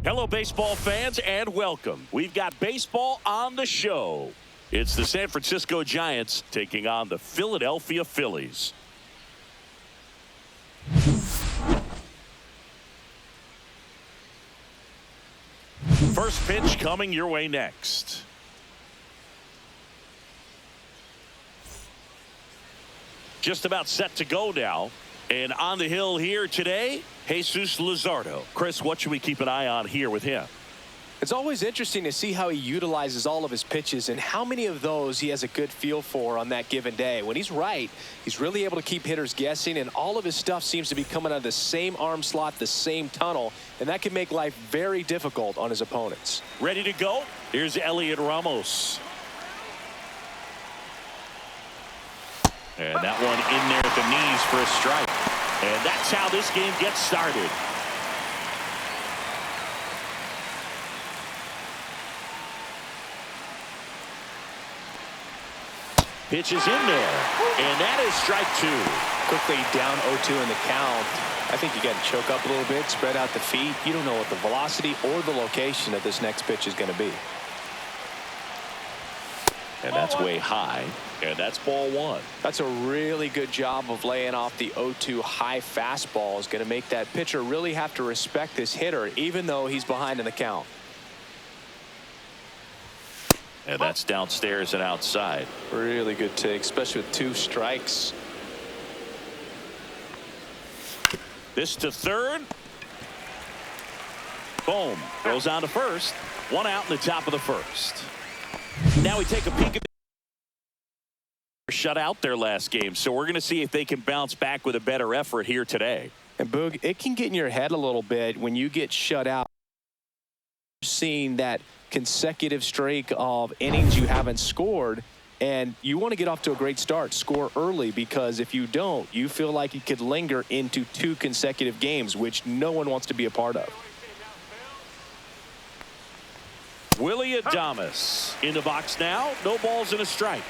Hello, baseball fans, and welcome. We've got baseball on the show. It's the San Francisco Giants taking on the Philadelphia Phillies. First pitch coming your way next. Just about set to go now. And on the hill here today, Jesus Luzardo. Chris, what should we keep an eye on here with him? It's always interesting to see how he utilizes all of his pitches and how many of those he has a good feel for on that given day. When he's right, he's really able to keep hitters guessing, and all of his stuff seems to be coming out of the same arm slot, the same tunnel, and that can make life very difficult on his opponents. Ready to go? Here's Elliot Ramos. And that one in there at the knees for a strike. And that's how this game gets started. Pitch is in there. And that is strike two. Quickly down 0-2 in the count. I think you got to choke up a little bit, spread out the feet. You don't know what the velocity or the location of this next pitch is going to be. And that's way high. And that's ball one. That's a really good job of laying off the 0-2 high fastball. Is going to make that pitcher really have to respect this hitter, even though he's behind in the count. And that's downstairs and outside. Really good take, especially with two strikes. This to third. Boom. Goes on to first. One out in the top of the first. Now we take a peek at shut out their last game, so we're going to see if they can bounce back with a better effort here today. And Boog, it can get in your head a little bit when you get shut out, seeing that consecutive streak of innings you haven't scored, and you want to get off to a great start, score early, because if you don't, you feel like it could linger into 2 consecutive games, which no one wants to be a part of. Willie Adames in the box now. No balls and a strike.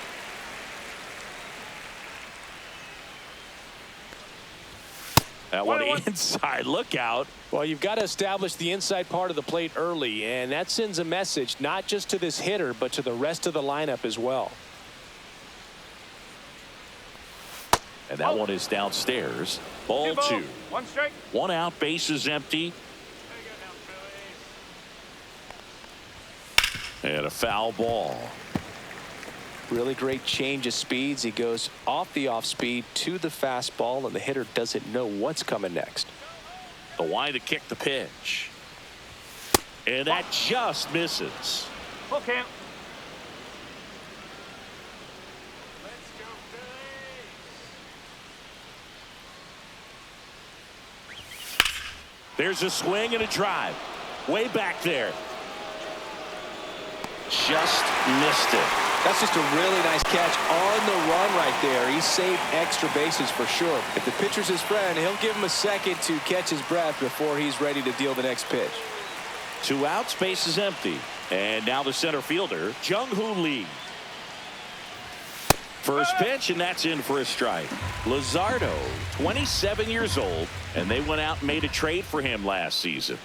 That one inside. Look out. Well, you've got to establish the inside part of the plate early, and that sends a message not just to this hitter, but to the rest of the lineup as well. And that one is downstairs. Ball two. One strike. One out. Base is empty. And a foul ball. Really great change of speeds. He goes off the off speed to the fastball, and the hitter doesn't know what's coming next. The wide to kick the pitch. And that just misses. Full count. There's a swing and a drive. Way back there. Just missed it. That's just a really nice catch on the run right there. He saved extra bases for sure. If the pitcher's his friend, he'll give him a second to catch his breath before he's ready to deal the next pitch. 2 outs, base is empty. And now the center fielder, Jung-Hoo Lee. First pitch, and that's in for a strike. Luzardo, 27 years old, and they went out and made a trade for him last season.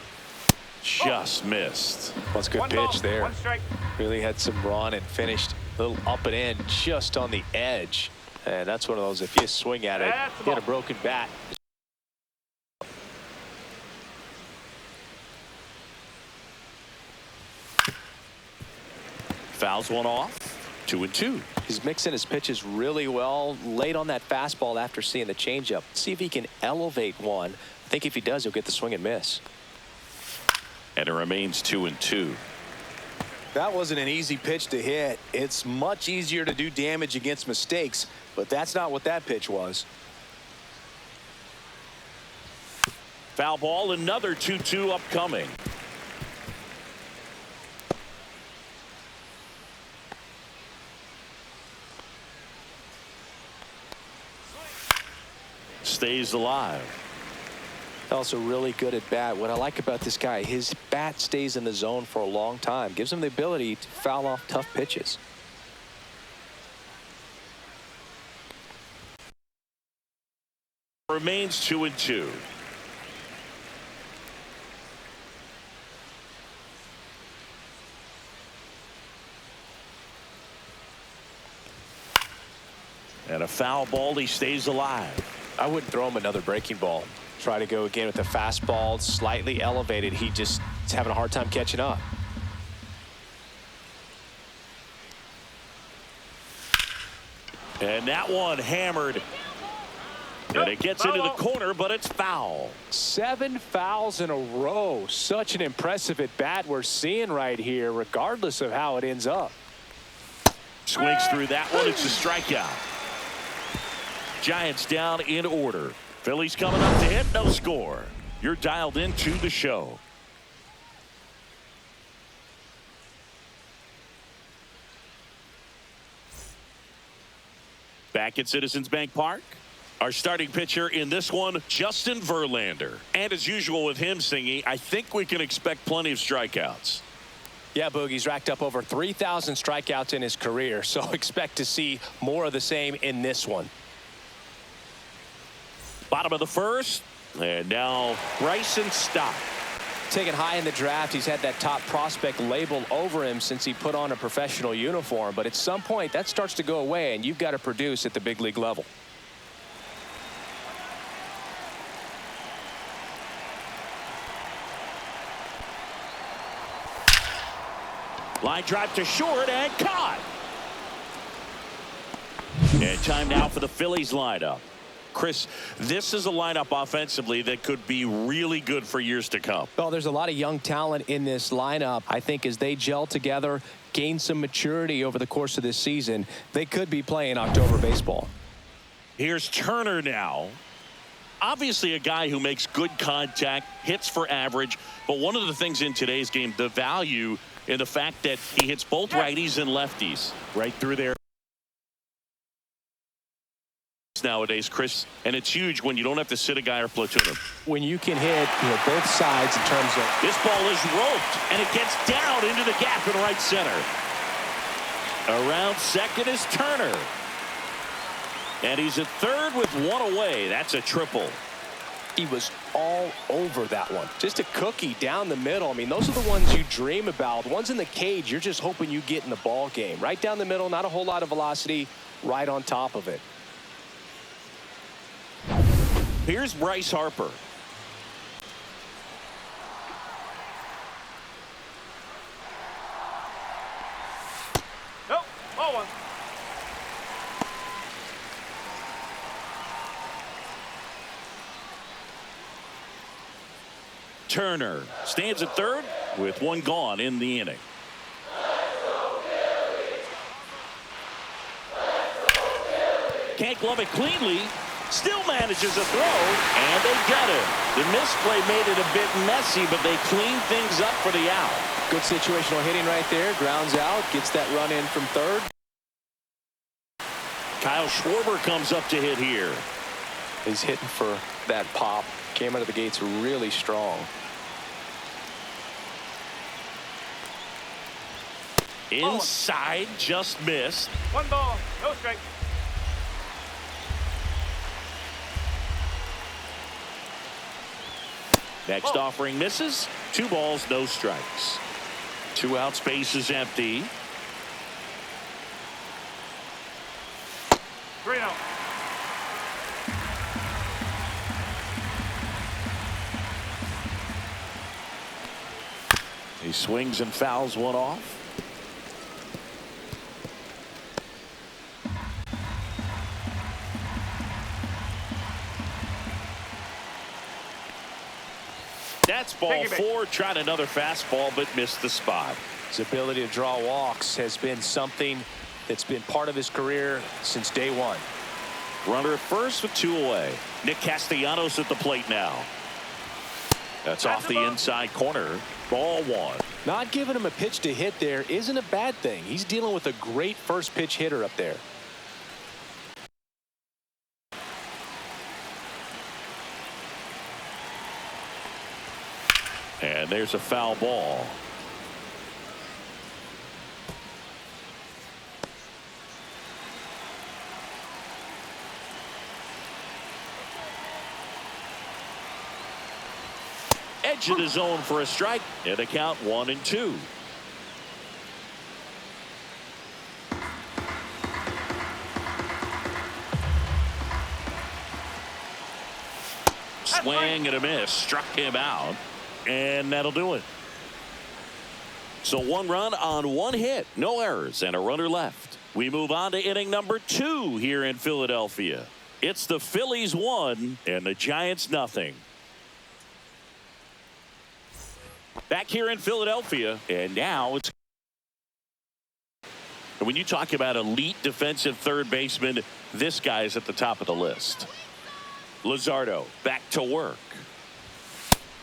Just missed. Well, it's a good pitch there. One strike. Really had some run and finished a little up and in just on the edge. And that's one of those, if you swing at it, get a broken bat. Fouls one off. 2-2. He's mixing his pitches really well. Late on that fastball after seeing the changeup. See if he can elevate one. I think if he does, he'll get the swing and miss. And it remains 2-2. That wasn't an easy pitch to hit. It's much easier to do damage against mistakes, but that's not what that pitch was. Foul ball, another 2-2 upcoming. Stays alive. Also really good at bat. What I like about this guy, his bat stays in the zone for a long time. Gives him the ability to foul off tough pitches. Remains 2-2. foul ball. He stays alive. I wouldn't throw him another breaking ball. Try to go again with the fastball, slightly elevated. He just is having a hard time catching up. And that one hammered. And it gets into the corner, but it's foul. 7 fouls in a row. Such an impressive at bat we're seeing right here, regardless of how it ends up. Swings through that one. It's a strikeout. Giants down in order. Phillies coming up to hit. No score. You're dialed into the show. Back at Citizens Bank Park. Our starting pitcher in this one, Justin Verlander. And as usual with him singing, I think we can expect plenty of strikeouts. Yeah, Boogie's racked up over 3,000 strikeouts in his career, so expect to see more of the same in this one. Bottom of the first, and now Bryson Stott. Taken high in the draft, he's had that top prospect label over him since he put on a professional uniform, but at some point that starts to go away, and you've got to produce at the big league level. Line drive to short and caught. And time now for the Phillies lineup. Chris, this is a lineup offensively that could be really good for years to come. Well, there's a lot of young talent in this lineup. I think as they gel together, gain some maturity over the course of this season, they could be playing October baseball. Here's Turner now. Obviously a guy who makes good contact, hits for average, but one of the things in today's game, the value in the fact that he hits both righties and lefties right through there nowadays, Chris, and it's huge when you don't have to sit a guy or platoon him. When you can hit both sides in terms of... This ball is roped, and it gets down into the gap in right center. Around second is Turner. And he's at third with one away. That's a triple. He was all over that one. Just a cookie down the middle. I mean, those are the ones you dream about. The ones in the cage, you're just hoping you get in the ball game. Right down the middle, not a whole lot of velocity, right on top of it. Here's Bryce Harper. Nope, ball one. Turner stands at third with one gone in the inning. Can't glove it cleanly. Still manages a throw, and they get it. The misplay made it a bit messy, but they clean things up for the out. Good situational hitting right there. Grounds out, gets that run in from third. Kyle Schwarber comes up to hit here. He's hitting for that pop. Came out of the gates really strong. Inside, just missed. One ball, no strike. Next offering misses. 2 balls, no strikes. 2 outs, base is empty. 3-0. He swings and fouls one off. That's ball 4. Tried another fastball, but missed the spot. His ability to draw walks has been something that's been part of his career since day one. Runner at first with 2 away. Nick Castellanos at the plate now. That's off the inside corner. Ball 1. Not giving him a pitch to hit there isn't a bad thing. He's dealing with a great first pitch hitter up there. And there's a foul ball. Edge of the zone for a strike. And the count 1-2. Swing and a miss. Struck him out. And that'll do it. So 1 run on 1 hit. No errors and a runner left. We move on to inning number 2 here in Philadelphia. It's the Phillies 1 and the Giants nothing. Back here in Philadelphia, and now it's. When you talk about elite defensive third baseman, this guy is at the top of the list. Luzardo back to work.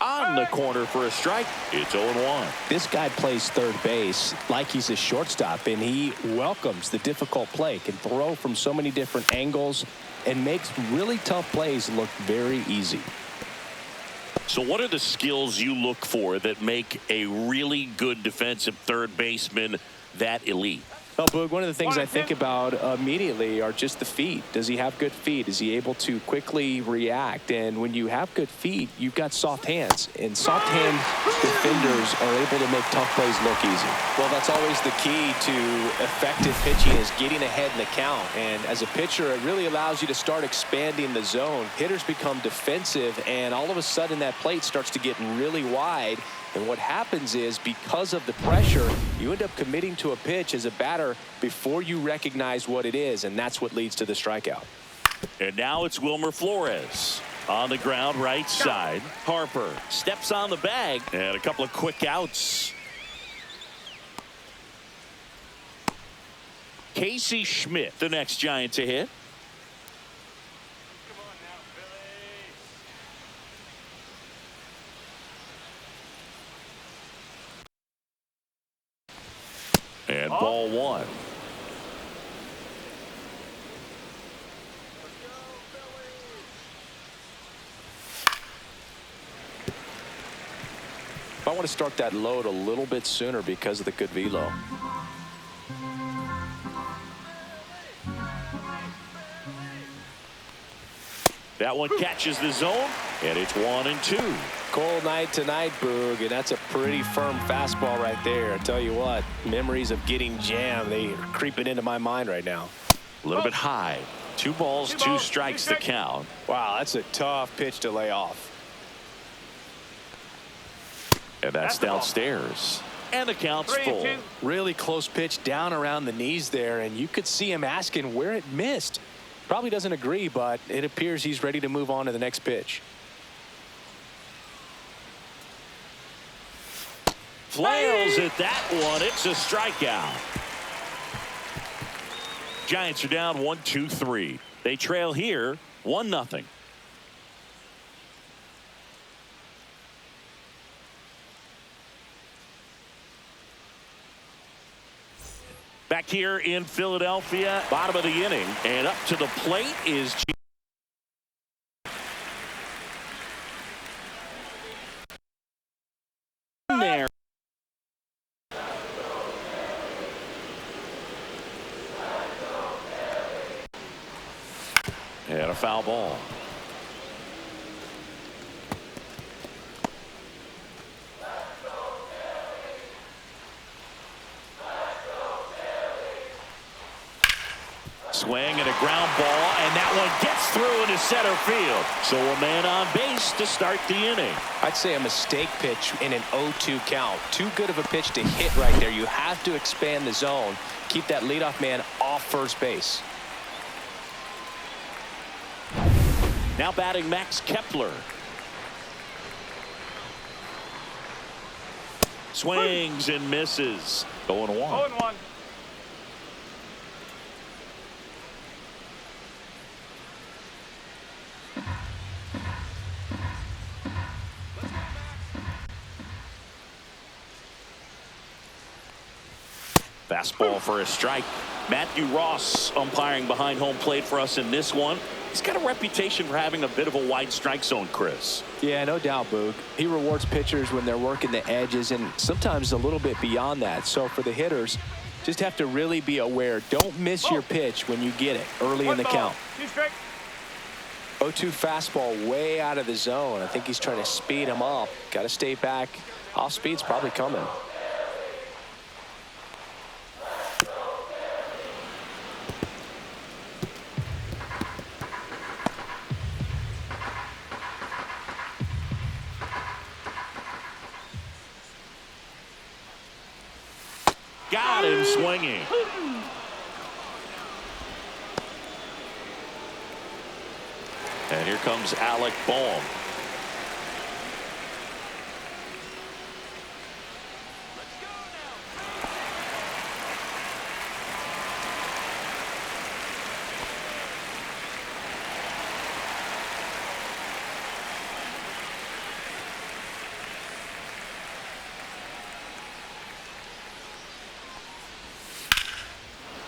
On the corner for a strike. It's 0-1. This guy plays third base like he's a shortstop, and he welcomes the difficult play, can throw from so many different angles, and makes really tough plays look very easy. So what are the skills you look for that make a really good defensive third baseman that elite? Well, Boog, one of the things I think about immediately are just the feet. Does he have good feet? Is he able to quickly react? And when you have good feet, you've got soft hands. And soft hand defenders are able to make tough plays look easy. Well, that's always the key to effective pitching, is getting ahead in the count. And as a pitcher, it really allows you to start expanding the zone. Hitters become defensive, and all of a sudden that plate starts to get really wide. And what happens is, because of the pressure, you end up committing to a pitch as a batter before you recognize what it is, and that's what leads to the strikeout. And now it's Wilmer Flores on the ground right side. Harper steps on the bag, and a couple of quick outs. Casey Schmidt, the next Giant to hit. And ball 1. I want to start that load a little bit sooner because of the good velo. That one catches the zone, and it's 1-2. Cold night tonight, Boog, and that's a pretty firm fastball right there. I tell you what, memories of getting jammed, they are creeping into my mind right now. A little bit high. 2 balls, 2 strikes to count. Wow, that's a tough pitch to lay off. And that's downstairs. And the count's full. Really close pitch down around the knees there, and you could see him asking where it missed. Probably doesn't agree, but it appears he's ready to move on to the next pitch. Flails at that one. It's a strikeout. Giants are down 1-2-3. They trail here 1-0. Back here in Philadelphia, bottom of the inning, and up to the plate is there. And a foul ball. Swing and a ground ball, and that one gets through into center field. So a man on base to start the inning. I'd say a mistake pitch in an 0-2 count. Too good of a pitch to hit right there. You have to expand the zone. Keep that leadoff man off first base. Now batting Max Kepler. Swings and misses. 0-1. 0-1. Fastball for a strike. Matthew Ross umpiring behind home plate for us in this one. He's got a reputation for having a bit of a wide strike zone, Chris. Yeah, no doubt, Boog. He rewards pitchers when they're working the edges and sometimes a little bit beyond that. So for the hitters, just have to really be aware. Don't miss your pitch when you get it early in the count. 0-2 fastball way out of the zone. I think he's trying to speed him up. Got to stay back. Off speed's probably coming. Got him swinging. And here comes Alec Bohm.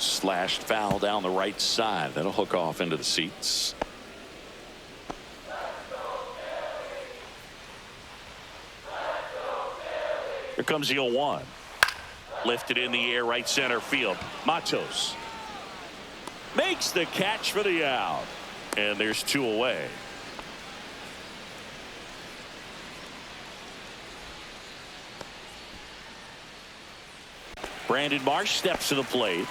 Slashed foul down the right side. That'll hook off into the seats. Here comes the 0-1. Lifted in the air, right center field. Matos makes the catch for the out. And there's 2 away. Brandon Marsh steps to the plate.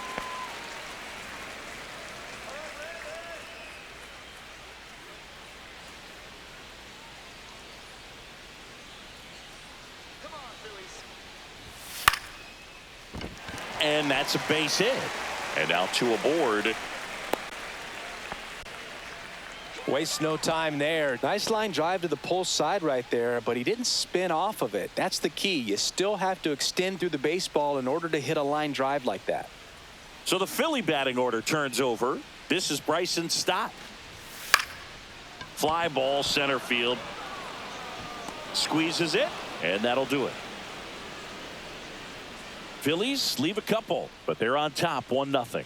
And that's a base hit. And now 2 aboard. Waste no time there. Nice line drive to the pull side right there, but he didn't spin off of it. That's the key. You still have to extend through the baseball in order to hit a line drive like that. So the Philly batting order turns over. This is Bryson Stott. Fly ball center field. Squeezes it, and that'll do it. Phillies leave a couple, but they're on top 1-0.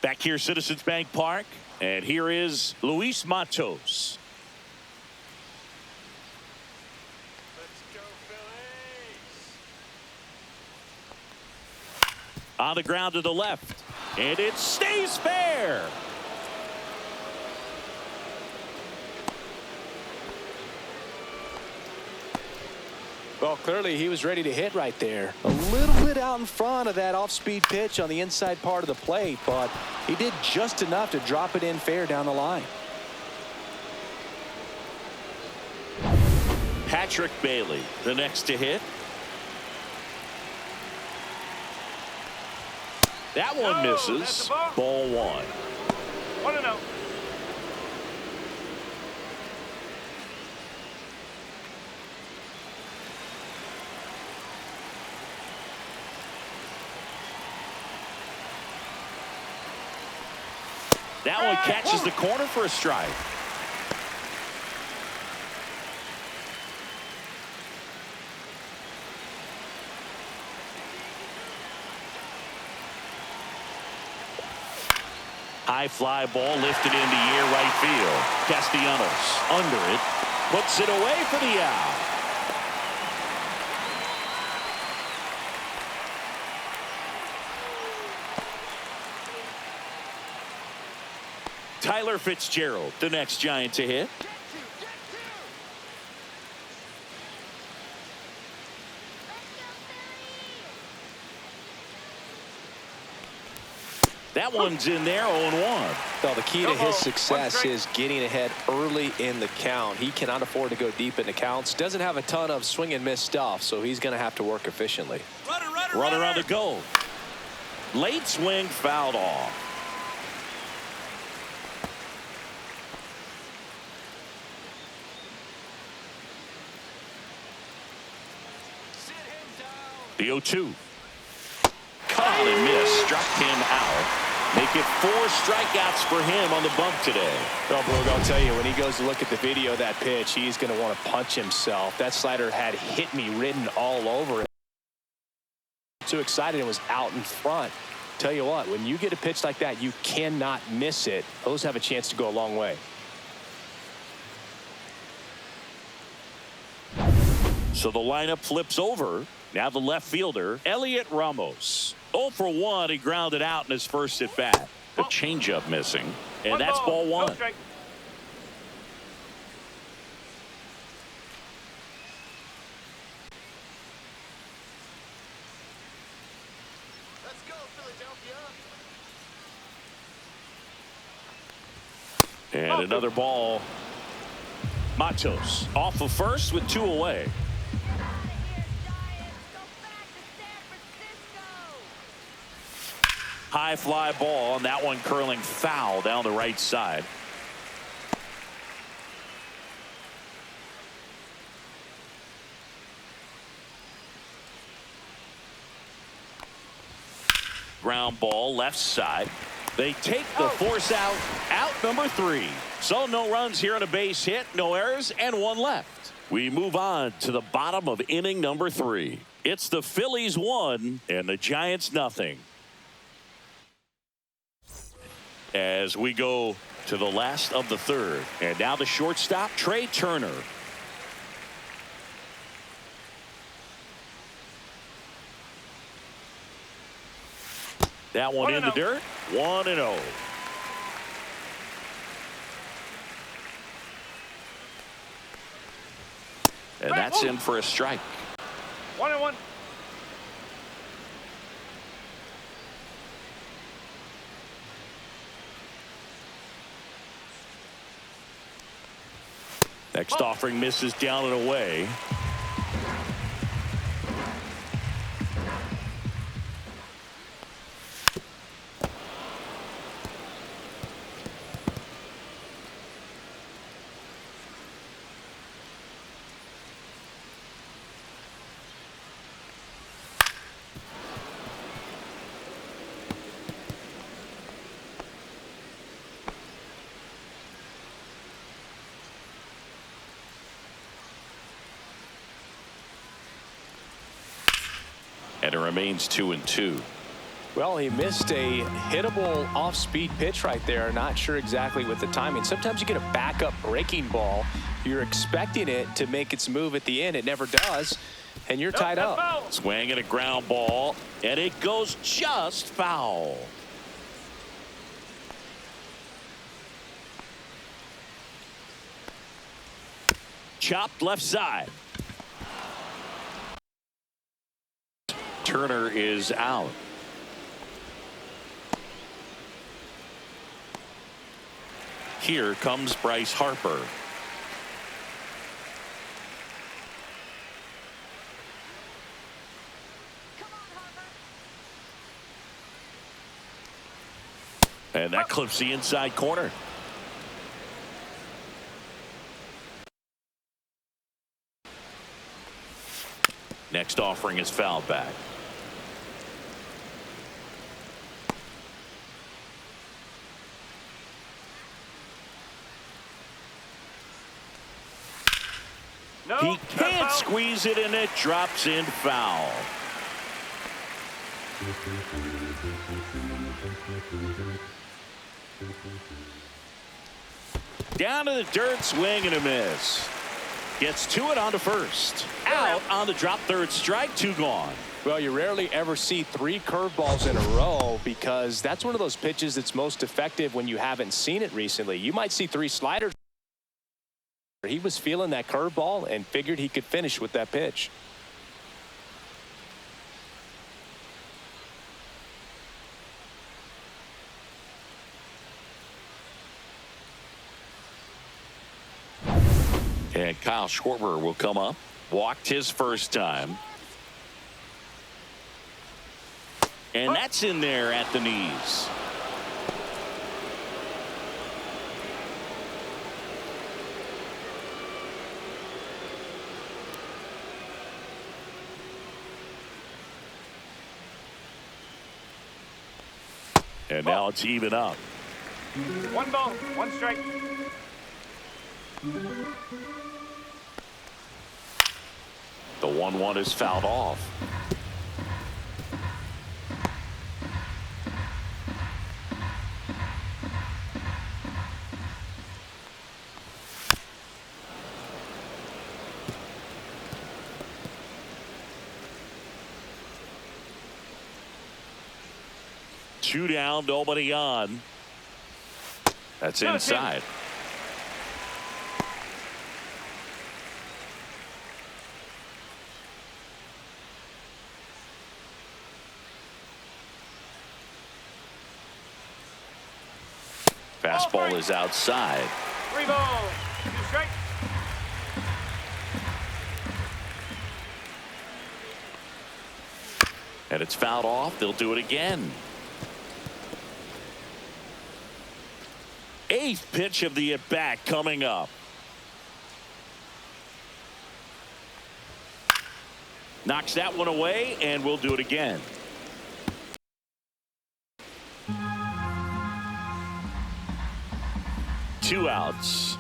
Back here, Citizens Bank Park, and here is Luis Matos. Let's go, Phillies. On the ground to the left, and it stays fair. Well, clearly he was ready to hit right there. A little bit out in front of that off-speed pitch on the inside part of the plate, but he did just enough to drop it in fair down the line. Patrick Bailey, the next to hit. That one No, misses. that's a ball. Ball 1. 1-0. That one catches the corner for a strike. High fly ball lifted in the air, right field. Castellanos under it, puts it away for the out. Tyler Fitzgerald, the next Giant to hit. That one's in there, 0-1. Well, the key to his success is getting ahead early in the count. He cannot afford to go deep into counts. Doesn't have a ton of swing and miss stuff, so he's going to have to work efficiently. Runner on the go. Late swing fouled off. The 0-2. Caught and missed. Struck him out. Make it 4 strikeouts for him on the bump today. Well, Boog, I'll tell you, when he goes to look at the video of that pitch, he's going to want to punch himself. That slider had hit me written all over it. Too excited and was out in front. Tell you what, when you get a pitch like that, you cannot miss it. Those have a chance to go a long way. So the lineup flips over. Now the left fielder, Elliot Ramos. 0 for 1. He grounded out in his first at bat. The changeup missing. And that's ball 1. No strike. And another ball. Matos off of first with 2 away. High fly ball, and that one curling foul down the right side. Ground ball left side. They take the force out number 3. So no runs here on a base hit, no errors, and 1 left. We move on to the bottom of inning number 3. It's the Phillies 1 and the Giants nothing. As we go to the last of the 3rd, and now the shortstop, Trey Turner. That one in the dirt. 1-0. And that's in for a strike. 1-1. Next offering misses down and away. And it remains 2-2. Well, he missed a hittable off-speed pitch right there. Not sure exactly with the timing. Sometimes you get a backup breaking ball. You're expecting it to make its move at the end. It never does. And you're tied up. Swing and a ground ball. And it goes just foul. Chopped left side. Turner is out. Here comes Bryce Harper. And that clips the inside corner. Next offering is fouled back. He can't squeeze it, and it drops in foul. Down to the dirt, swing and a miss. Gets to it on to first. Out on the drop, 3rd strike, 2 gone. Well, you rarely ever see 3 curveballs in a row because that's one of those pitches that's most effective when you haven't seen it recently. You might see 3 sliders. He was feeling that curveball and figured he could finish with that pitch. And Kyle Schwarber will come up. Walked his first time. And that's in there at the knees. And now it's even up. 1 ball, 1 strike. The 1-1 is fouled off. Two down, nobody on. That's inside. Fastball is outside. 3 balls, 2 strikes. And it's fouled off. They'll do it again. 8th pitch of the at-bat coming up. Knocks that one away, and we'll do it again. Two outs.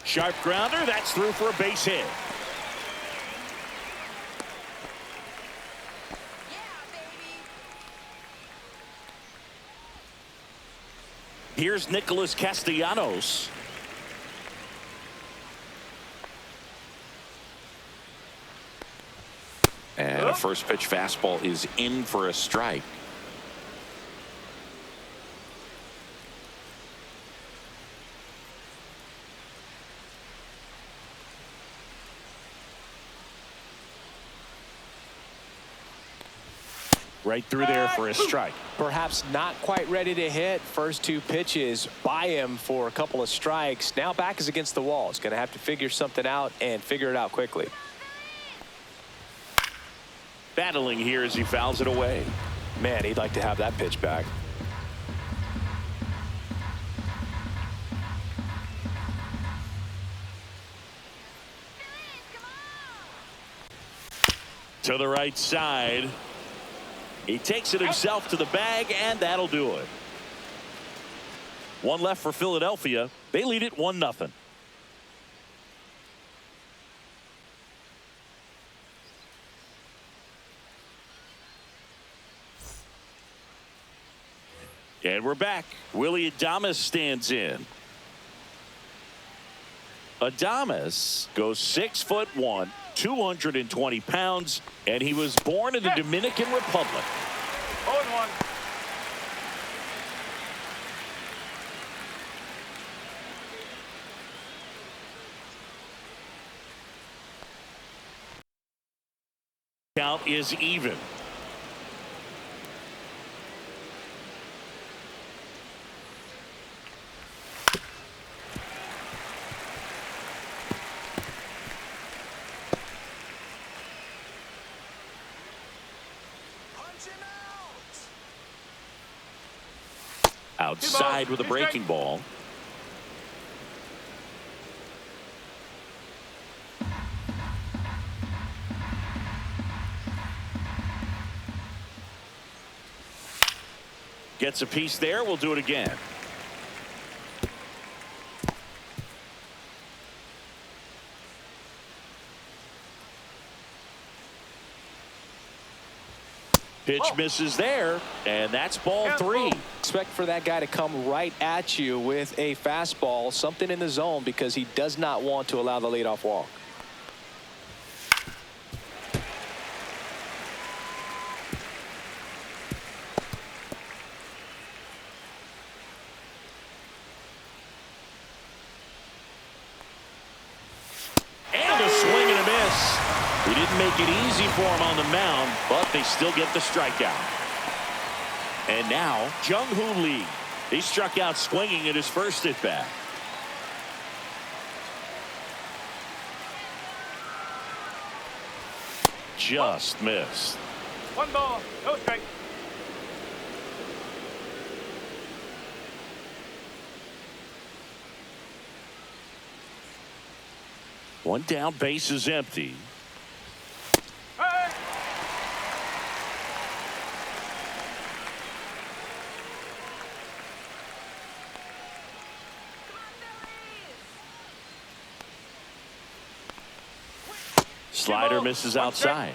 Sharp grounder. That's through for a base hit. Here's Nicholas Castellanos. And a first pitch fastball is in for a strike. Right through there for a strike. Perhaps not quite ready to hit. First 2 pitches by him for a couple of strikes. Now back is against the wall. He's going to have to figure something out and figure it out quickly. Battling here as he fouls it away. Man, he'd like to have that pitch back. To the right side. He takes it himself to the bag, and that'll do it. One left for Philadelphia. They lead it 1-0. And we're back. Willie Adames stands in. Adames goes 6'1", 220 pounds, and he was born in the Dominican Republic. 0-1. Count is even. Outside with a breaking ball. Gets a piece there. We'll do it again. Pitch misses there, and that's ball 3. Expect for that guy to come right at you with a fastball, something in the zone, because he does not want to allow the leadoff walk. And a swing and a miss. He didn't make it easy for him on the mound, but they still get the strikeout. And now, Jung-Hoo Lee. He struck out swinging at his first at-bat. Just missed. 1 ball, no strike. One down, base is empty. Hey! Slider misses outside.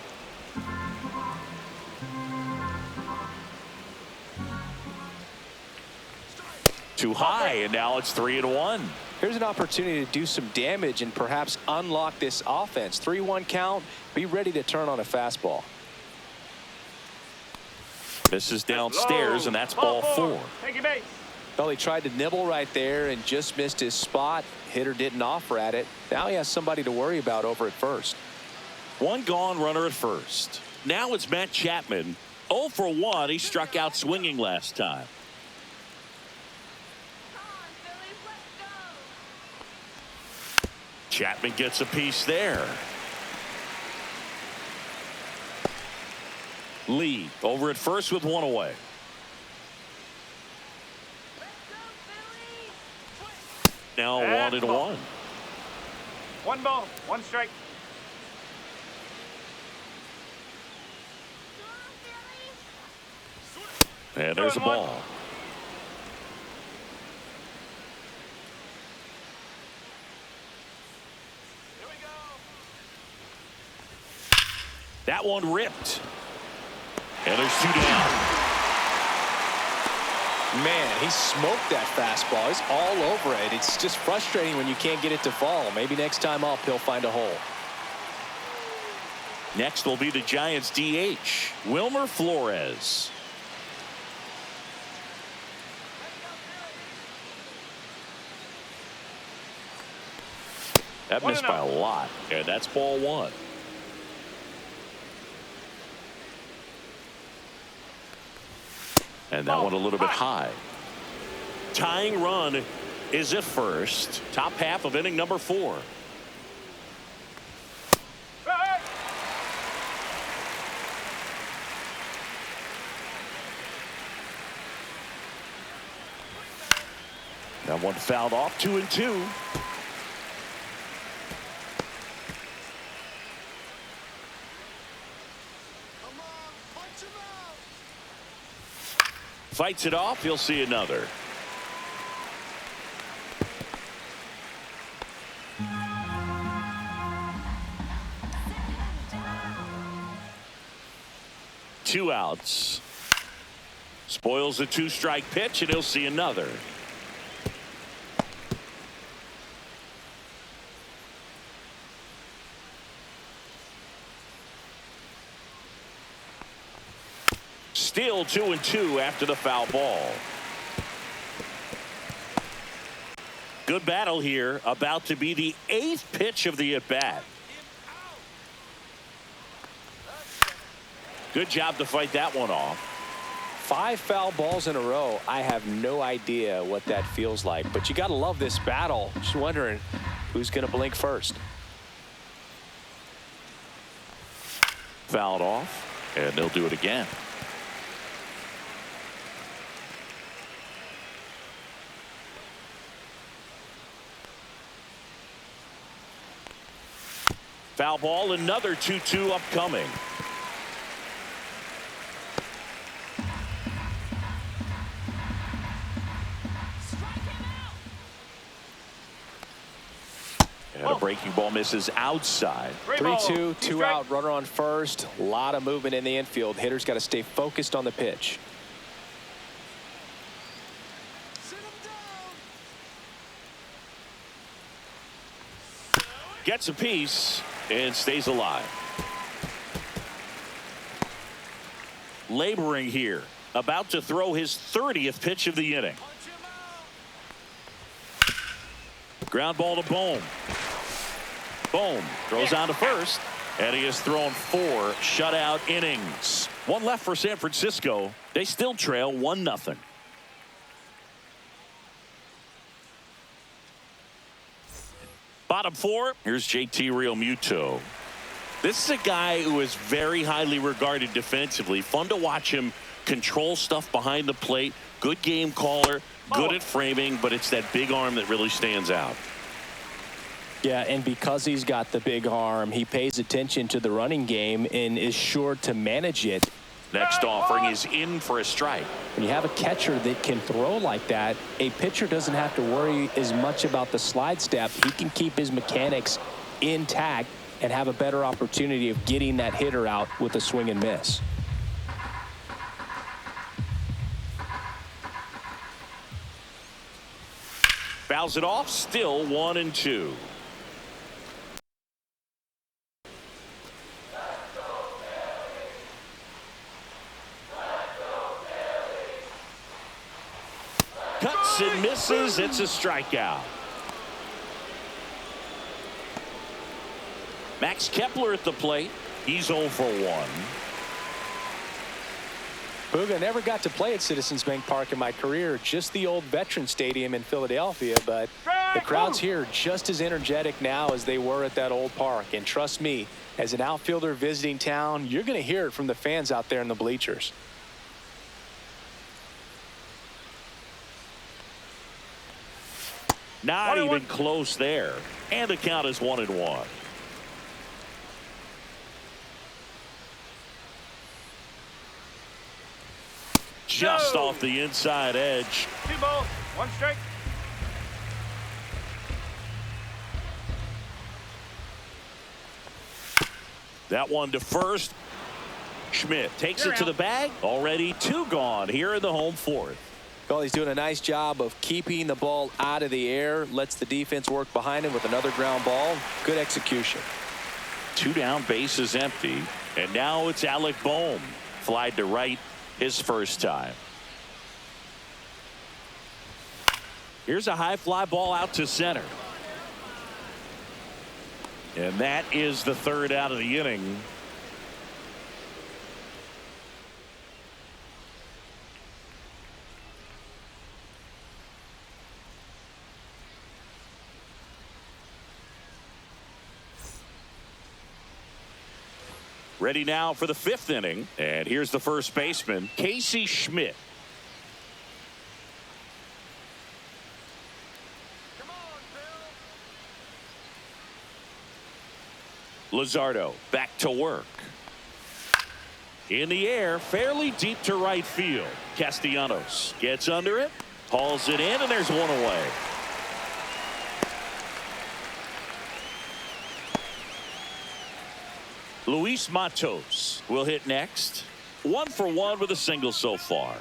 Too high, and now it's 3-1. Here's an opportunity to do some damage and perhaps unlock this offense. 3-1 count. Be ready to turn on a fastball. Misses downstairs, and that's ball 4. Take your base. Well, he tried to nibble right there and just missed his spot. Hitter didn't offer at it. Now he has somebody to worry about over at first. One gone, runner at first. Now it's Matt Chapman. 0 for 1. He struck out swinging last time. Chapman gets a piece there. Lee over at first with one away. Now And 1-1. 1 ball, 1 strike. And there's a ball. Here we go. That one ripped. And there's 2 down. Man, he smoked that fastball. He's all over it. It's just frustrating when you can't get it to fall. Maybe next time up he'll find a hole. Next will be the Giants DH, Wilmer Flores. That missed by a lot, and that's ball 1. And that one a little bit high. Tying run is at first. Top half of inning number 4. Hey! That one fouled off. 2-2. Fights it off. He'll see another. Two outs. Spoils the 2-strike pitch, and he'll see another. Still 2-2 after the foul ball. Good battle here. About to be the 8th pitch of the at-bat. Good job to fight that one off. 5 foul balls in a row. I have no idea what that feels like, but you got to love this battle. Just wondering who's going to blink first. Fouled off, and they'll do it again. Foul ball, another 2-2 upcoming. And a breaking ball misses outside. 3-2, 2 out, runner on first. A lot of movement in the infield. Hitter's got to stay focused on the pitch. Gets a piece and stays alive. Laboring here. About to throw his 30th pitch of the inning. Ground ball to Bohm. Bohm throws on to first, and he has thrown 4 shutout innings. One left for San Francisco. They still trail 1-0. Bottom 4, here's JT Realmuto. This is a guy who is very highly regarded defensively. Fun to watch him control stuff behind the plate. Good game caller, good at framing, but it's that big arm that really stands out. Yeah, and because he's got the big arm, he pays attention to the running game and is sure to manage it. Next offering is in for a strike. When you have a catcher that can throw like that, a pitcher doesn't have to worry as much about the slide step. He can keep his mechanics intact and have a better opportunity of getting that hitter out with a swing and miss. Fouls it off, still 1-2. Cuts and misses. It's a strikeout. Max Kepler at the plate. He's 0 for 1. Booga, never got to play at Citizens Bank Park in my career, just the old Veterans Stadium in Philadelphia, but The crowd's here just as energetic now as they were at that old park. And trust me, as an outfielder visiting town, you're going to hear it from the fans out there in the bleachers. Not even close there. And the count is 1-1. Just off the inside edge. 2 balls, 1 strike. That one to first. Schmidt takes it to the bag. Already 2 gone here in the home 4th. Well, he's doing a nice job of keeping the ball out of the air. Lets the defense work behind him with another ground ball. Good execution. 2 down, bases empty. And now it's Alec Bohm. Flied to right his first time. Here's a high fly ball out to center. And that is the 3rd out of the inning. Ready now for the 5th inning. And here's the first baseman, Casey Schmidt. Luzardo back to work. In the air, fairly deep to right field. Castellanos gets under it, hauls it in, and there's one away. Luis Matos will hit next. 1 for 1 with a single so far.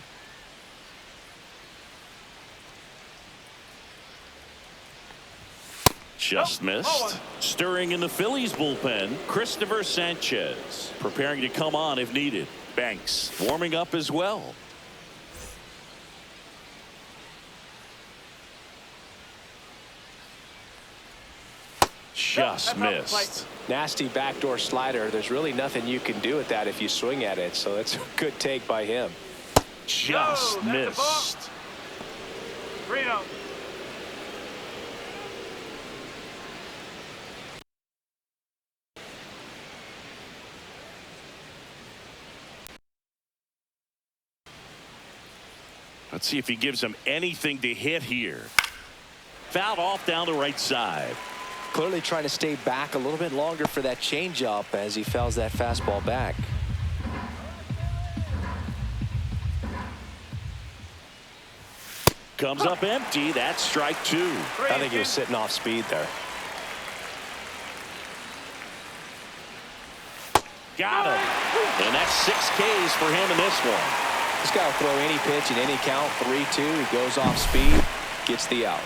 Just missed. Stirring in the Phillies bullpen, Christopher Sanchez preparing to come on if needed. Banks warming up as well. Just missed. Nasty backdoor slider. There's really nothing you can do with that if you swing at it. So that's a good take by him. Just missed. 3-0. Let's see if he gives him anything to hit here. Fouled off down the right side. Clearly trying to stay back a little bit longer for that changeup as he fouls that fastball back. Comes up empty. That's strike 2. I think he was sitting off speed there. Got him. And that's 6 Ks for him in this one. This guy will throw any pitch in any count. 3-2. He goes off speed, gets the out.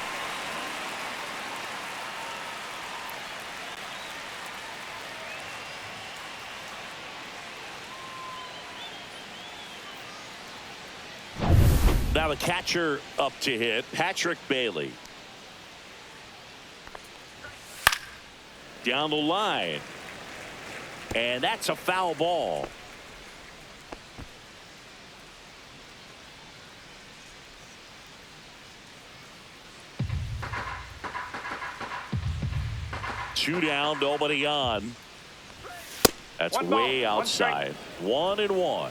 Now the catcher up to hit, Patrick Bailey. Down the line. And that's a foul ball. Two down, nobody on. That's One ball, way one outside. 1-1.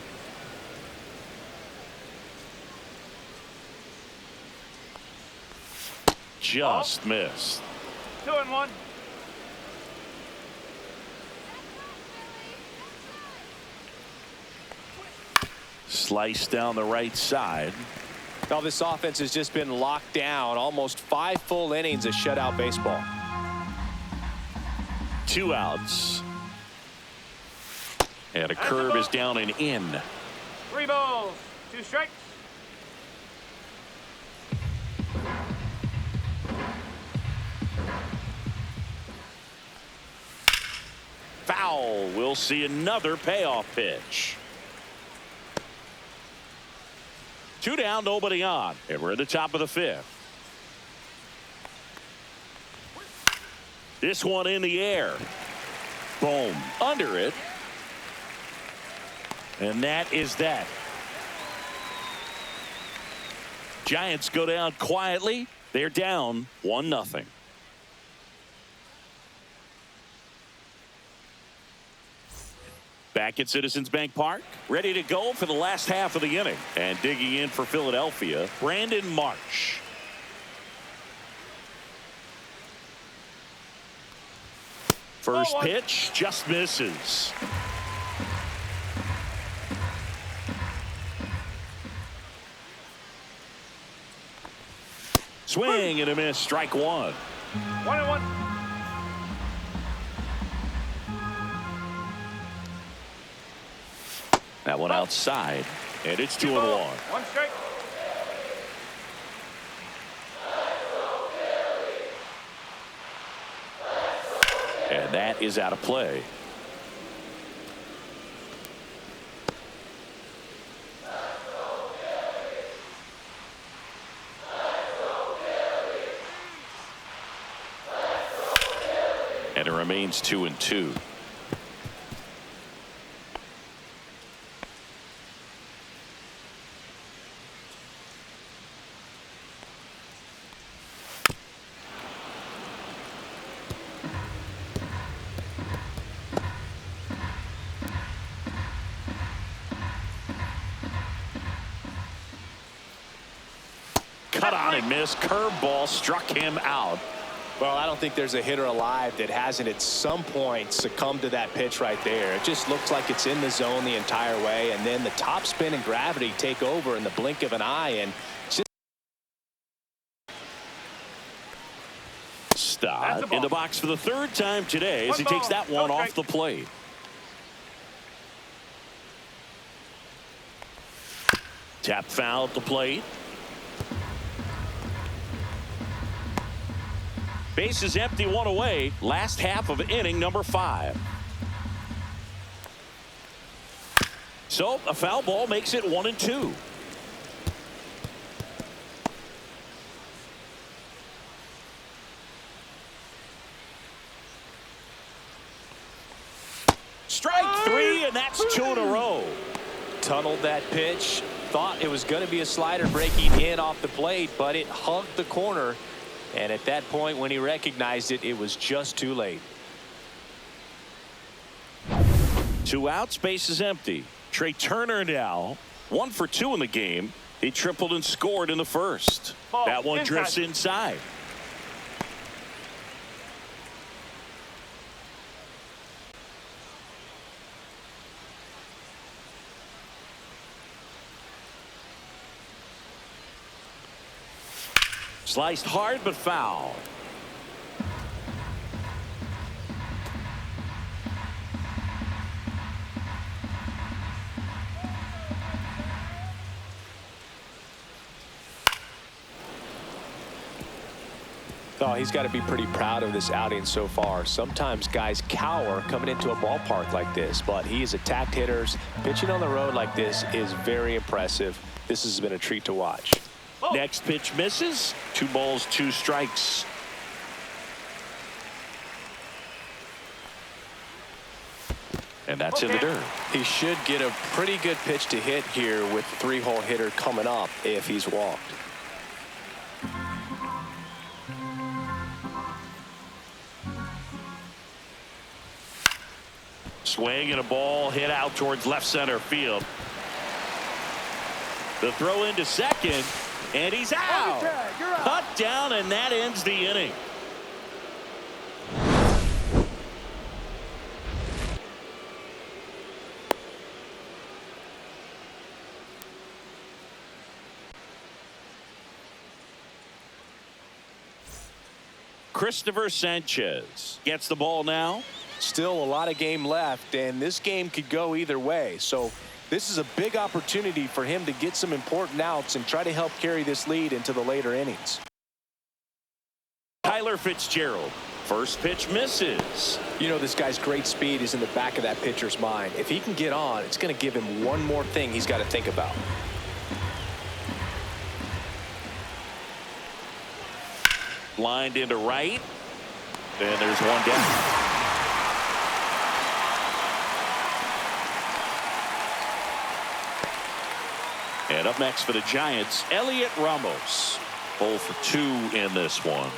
Just missed. 2-1. Slice down the right side. Now this offense has just been locked down. Almost 5 full innings of shutout baseball. 2 outs. And a curve is down and in. 3 balls, 2 strikes. Foul. We'll see another payoff pitch. 2 down, nobody on. And we're at the top of the 5th. This one in the air. Boom. Under it. And that is that. Giants go down quietly. They're down 1-0. Back at Citizens Bank Park, ready to go for the last half of the inning. And digging in for Philadelphia, Brandon Marsh. First pitch just misses. Swing and a miss, strike one. 1-1. That one outside, and it's 2-1. One strike. And that is out of play. And it remains 2-2. Cut on and missed. Curveball struck him out. Well, I don't think there's a hitter alive that hasn't at some point succumbed to that pitch right there. It just looks like it's in the zone the entire way, and then the top spin and gravity take over in the blink of an eye. And Stott in the box for the third time today as he takes that one off the plate. Tap foul at the plate. Base is empty, one away. Last half of inning number 5. So a foul ball makes it 1-2. Strike 3, and that's 2 in a row. Tunneled that pitch. Thought it was going to be a slider breaking in off the plate, but it hugged the corner. And at that point, when he recognized it, it was just too late. 2 outs, base is empty. Trey Turner now 1 for 2 in the game. He tripled and scored in the first. That one drifts inside. Sliced hard but foul. Oh, he's got to be pretty proud of this outing so far. Sometimes guys cower coming into a ballpark like this, but he has attacked hitters. Pitching on the road like this is very impressive. This has been a treat to watch. Next pitch misses. 2 balls, 2 strikes. And that's in the dirt. He should get a pretty good pitch to hit here with the 3-hole hitter coming up if he's walked. Swing and a ball hit out towards left center field. The throw into second, and he's out. Cut down, and that ends the inning. Christopher Sanchez gets the ball now. Still a lot of game left, and this game could go either way. So this is a big opportunity for him to get some important outs and try to help carry this lead into the later innings. Tyler Fitzgerald. First pitch misses. You know, this guy's great speed is in the back of that pitcher's mind. If he can get on, it's going to give him one more thing he's got to think about. Lined into right. And there's one down. And up next for the Giants, Elliot Ramos. 0 for 2 in this one.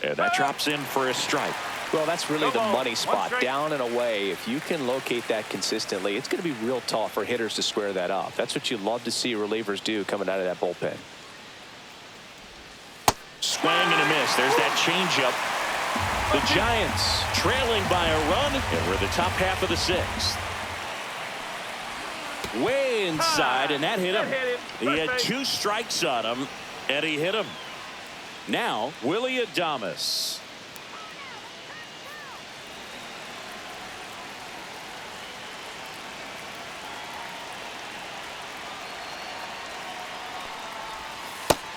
And that drops in for a strike. Well, that's really the money One spot, strike. down and away. If you can locate that consistently, it's going to be real tough for hitters to square that up. That's what you love to see relievers do coming out of that bullpen. Swing and a miss. There's that changeup. The Giants trailing by a run, and we're the top half of the 6th. Way inside, and that hit him. He had 2 strikes on him, and he hit him. Now, Willie Adames.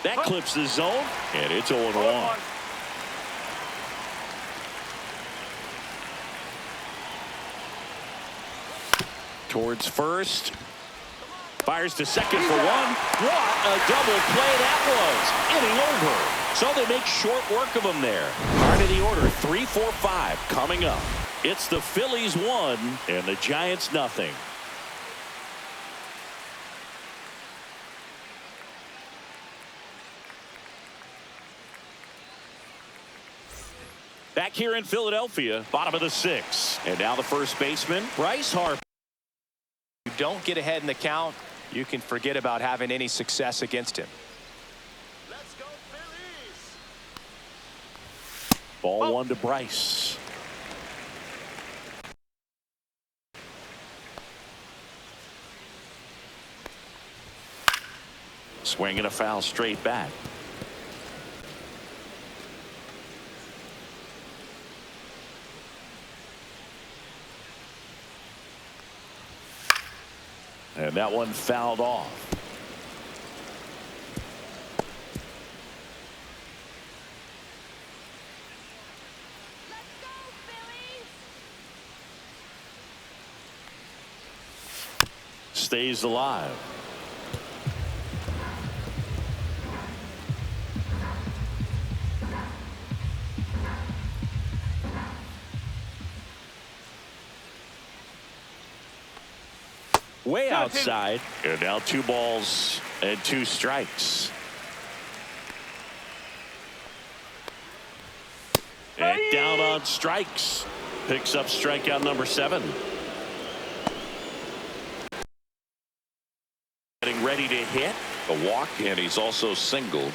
That clips the zone, and it's 0-1. Towards first. Fires to second for 1. What a double play that was. Inning over. So they make short work of him there. Part of the order, 3, 4, 5 coming up. It's the Phillies 1 and the Giants nothing. Back here in Philadelphia, bottom of the 6th. And now the first baseman, Bryce Harper. You don't get ahead in the count, you can forget about having any success against him. Let's go Phillies! Ball 1 to Bryce. Swing and a foul straight back. And that one fouled off. Let's go Phillies! Stays alive. Way outside. And now 2 balls and 2 strikes. And down on strikes. Picks up strikeout number 7. Getting ready to hit. A walk, and he's also singled.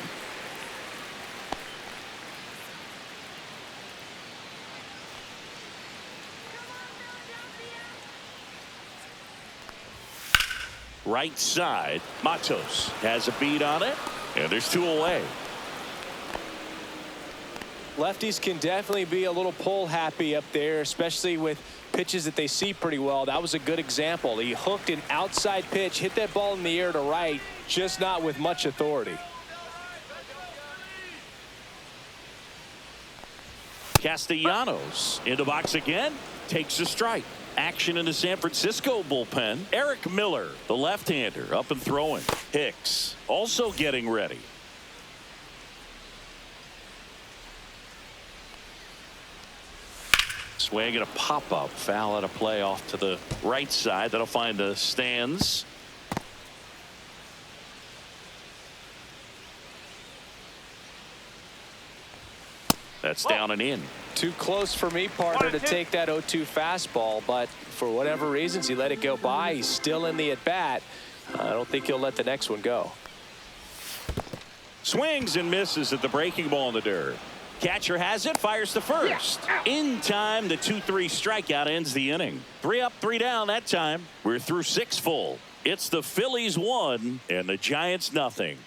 Right side, Matos has a beat on it, and there's 2 away. Lefties can definitely be a little pull happy up there, especially with pitches that they see pretty well. That was a good example. He hooked an outside pitch, hit that ball in the air to right, just not with much authority. Castellanos in the box again, takes a strike. Action in the San Francisco bullpen. Eric Miller, the left-hander, up and throwing. Hicks also getting ready. Swing and a pop-up. Foul at a play off to the right side. That'll find the stands. That's down and in. Too close for me, partner, to take that 0-2 fastball, but for whatever reasons he let it go by. He's still in the at-bat. I don't think he'll let the next one go. Swings and misses at the breaking ball in the dirt. Catcher has it, fires to first. In time, the 2-3 strikeout ends the inning. 3 up, 3 down that time. We're through 6 full. It's the Phillies 1 and the Giants nothing.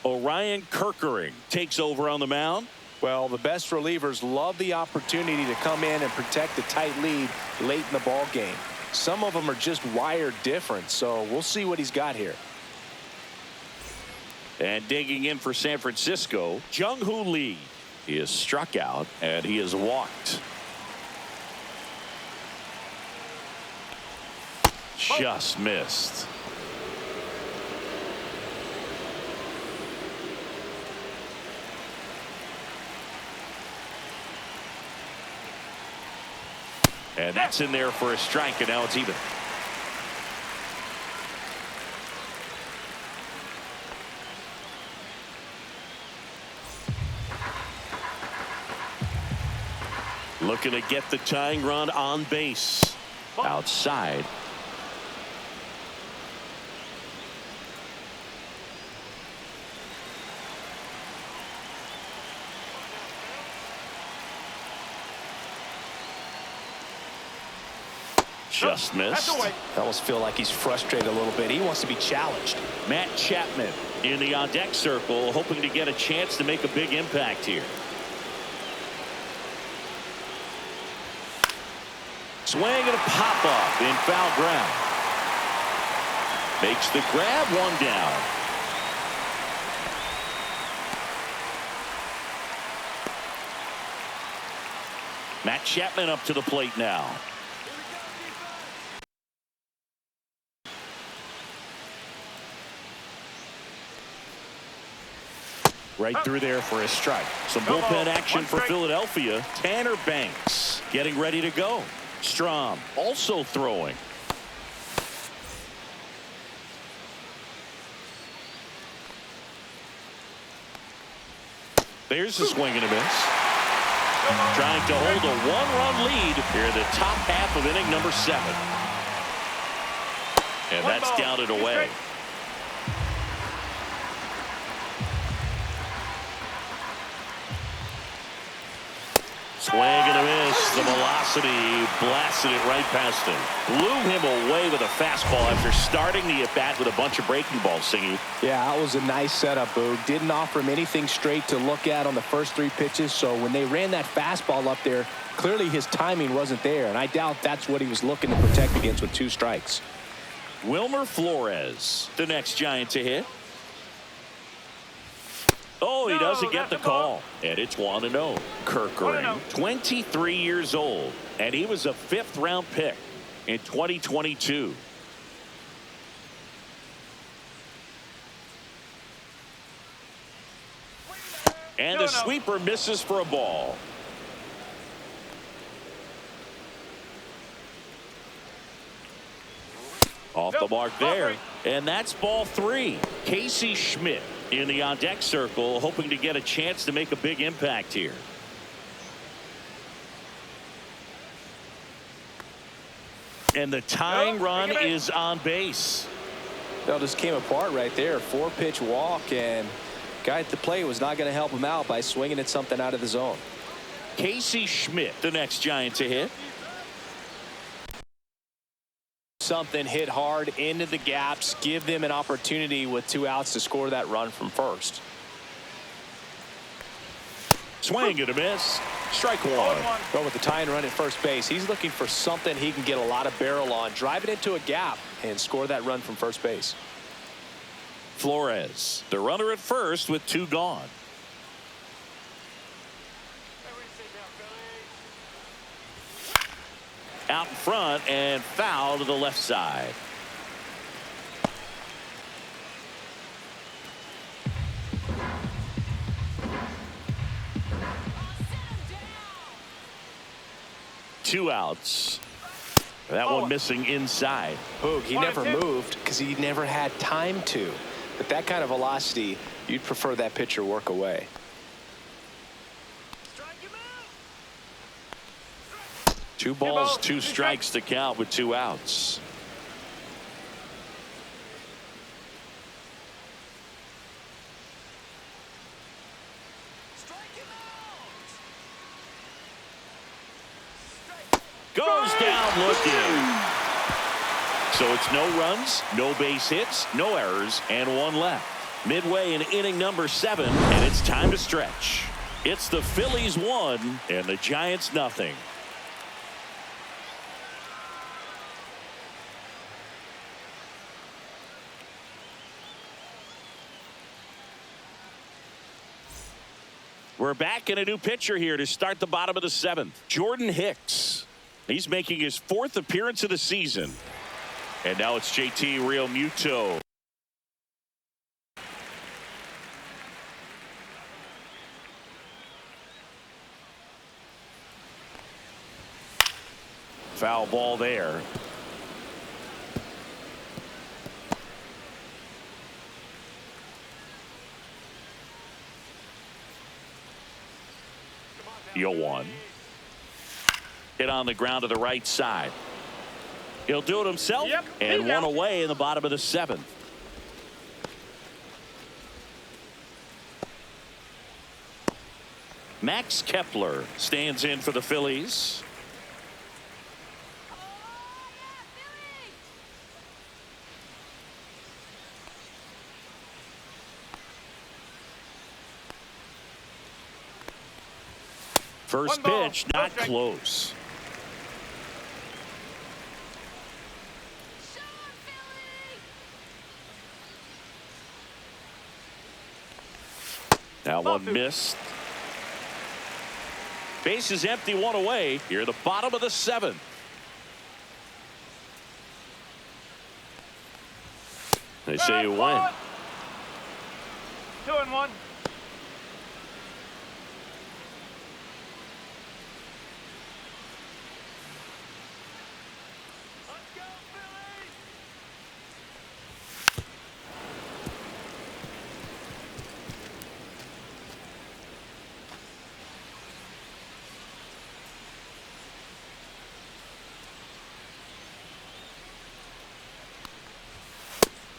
Orion Kerkering takes over on the mound. Well, the best relievers love the opportunity to come in and protect a tight lead late in the ball game. Some of them are just wired different, so we'll see what he's got here. And digging in for San Francisco, Jung-Hoo Lee. He is struck out and he is walked. Just missed. And that's in there for a strike, and now it's even. Looking to get the tying run on base. Outside. Just missed. I almost feel like he's frustrated a little bit. He wants to be challenged. Matt Chapman in the on-deck circle, hoping to get a chance to make a big impact here. Swing and a pop-up in foul ground. Makes the grab, one down. Matt Chapman up to the plate now. Right through there for a strike. Some bullpen action for Philadelphia. Tanner Banks getting ready to go. Strom also throwing. There's a swing and a miss. Trying to hold a one-run lead here in the top half of inning number 7. And that's down and away. Swing and a miss. The velocity blasted it right past him. Blew him away with a fastball after starting the at-bat with a bunch of breaking balls, Singy. Yeah, that was a nice setup, Boog. Didn't offer him anything straight to look at on the first 3 pitches. So when they ran that fastball up there, clearly his timing wasn't there. And I doubt that's what he was looking to protect against with 2 strikes. Wilmer Flores, the next Giant to hit. Oh, he doesn't get the call. And it's 1-0. Kerkering, 23 years old. And he was a 5th-round pick in 2022. And the sweeper misses for a ball. Off the mark there. And that's ball 3. Casey Schmidt in the on-deck circle, hoping to get a chance to make a big impact here. And the tying run is on base. Well, just came apart right there. 4-pitch walk, and guy at the plate was not going to help him out by swinging at something out of the zone. Casey Schmidt, the next Giant to hit. Something hit hard into the gaps, give them an opportunity with 2 outs to score that run from first. Swing and a miss. Strike 1. Well, with the tying run at first base, he's looking for something he can get a lot of barrel on, drive it into a gap, and score that run from first base. Flores, the runner at first with 2 gone. Out in front and foul to the left side. Two outs. That one missing inside. Boog, he never moved because he never had time to. But that kind of velocity, you'd prefer that pitcher work away. 2 balls, 2 strikes to count with 2 outs. Goes down looking. So it's no runs, no base hits, no errors, and 1 left. Midway in inning number 7, and it's time to stretch. It's the Phillies 1 and the Giants nothing. We're back in a new pitcher here to start the bottom of the 7th. Jordan Hicks. He's making his 4th appearance of the season. And now it's JT Realmuto. Foul ball there. The 0-1. Hit on the ground to the right side. He'll do it himself. Yep. And one away in the bottom of the 7th. Max Kepler stands in for the Phillies. First pitch, not close. Now one missed. Base is empty, one away. Here at the bottom of the 7th. They say you win. 2-1.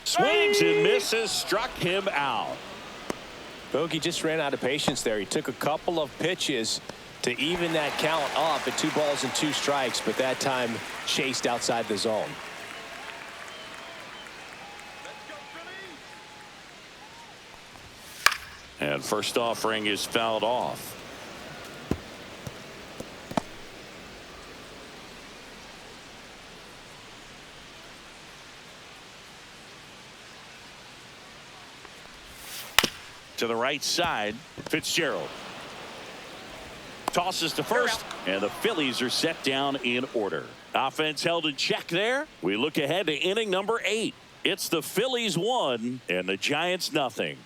Swings and misses, struck him out. Bogey just ran out of patience there. He took a couple of pitches to even that count up at 2 balls and 2 strikes, but that time chased outside the zone. And first offering is fouled off. To the right side, Fitzgerald tosses to first, and the Phillies are set down in order. Offense held in check there. We look ahead to inning number 8. It's the Phillies 1 and the Giants nothing.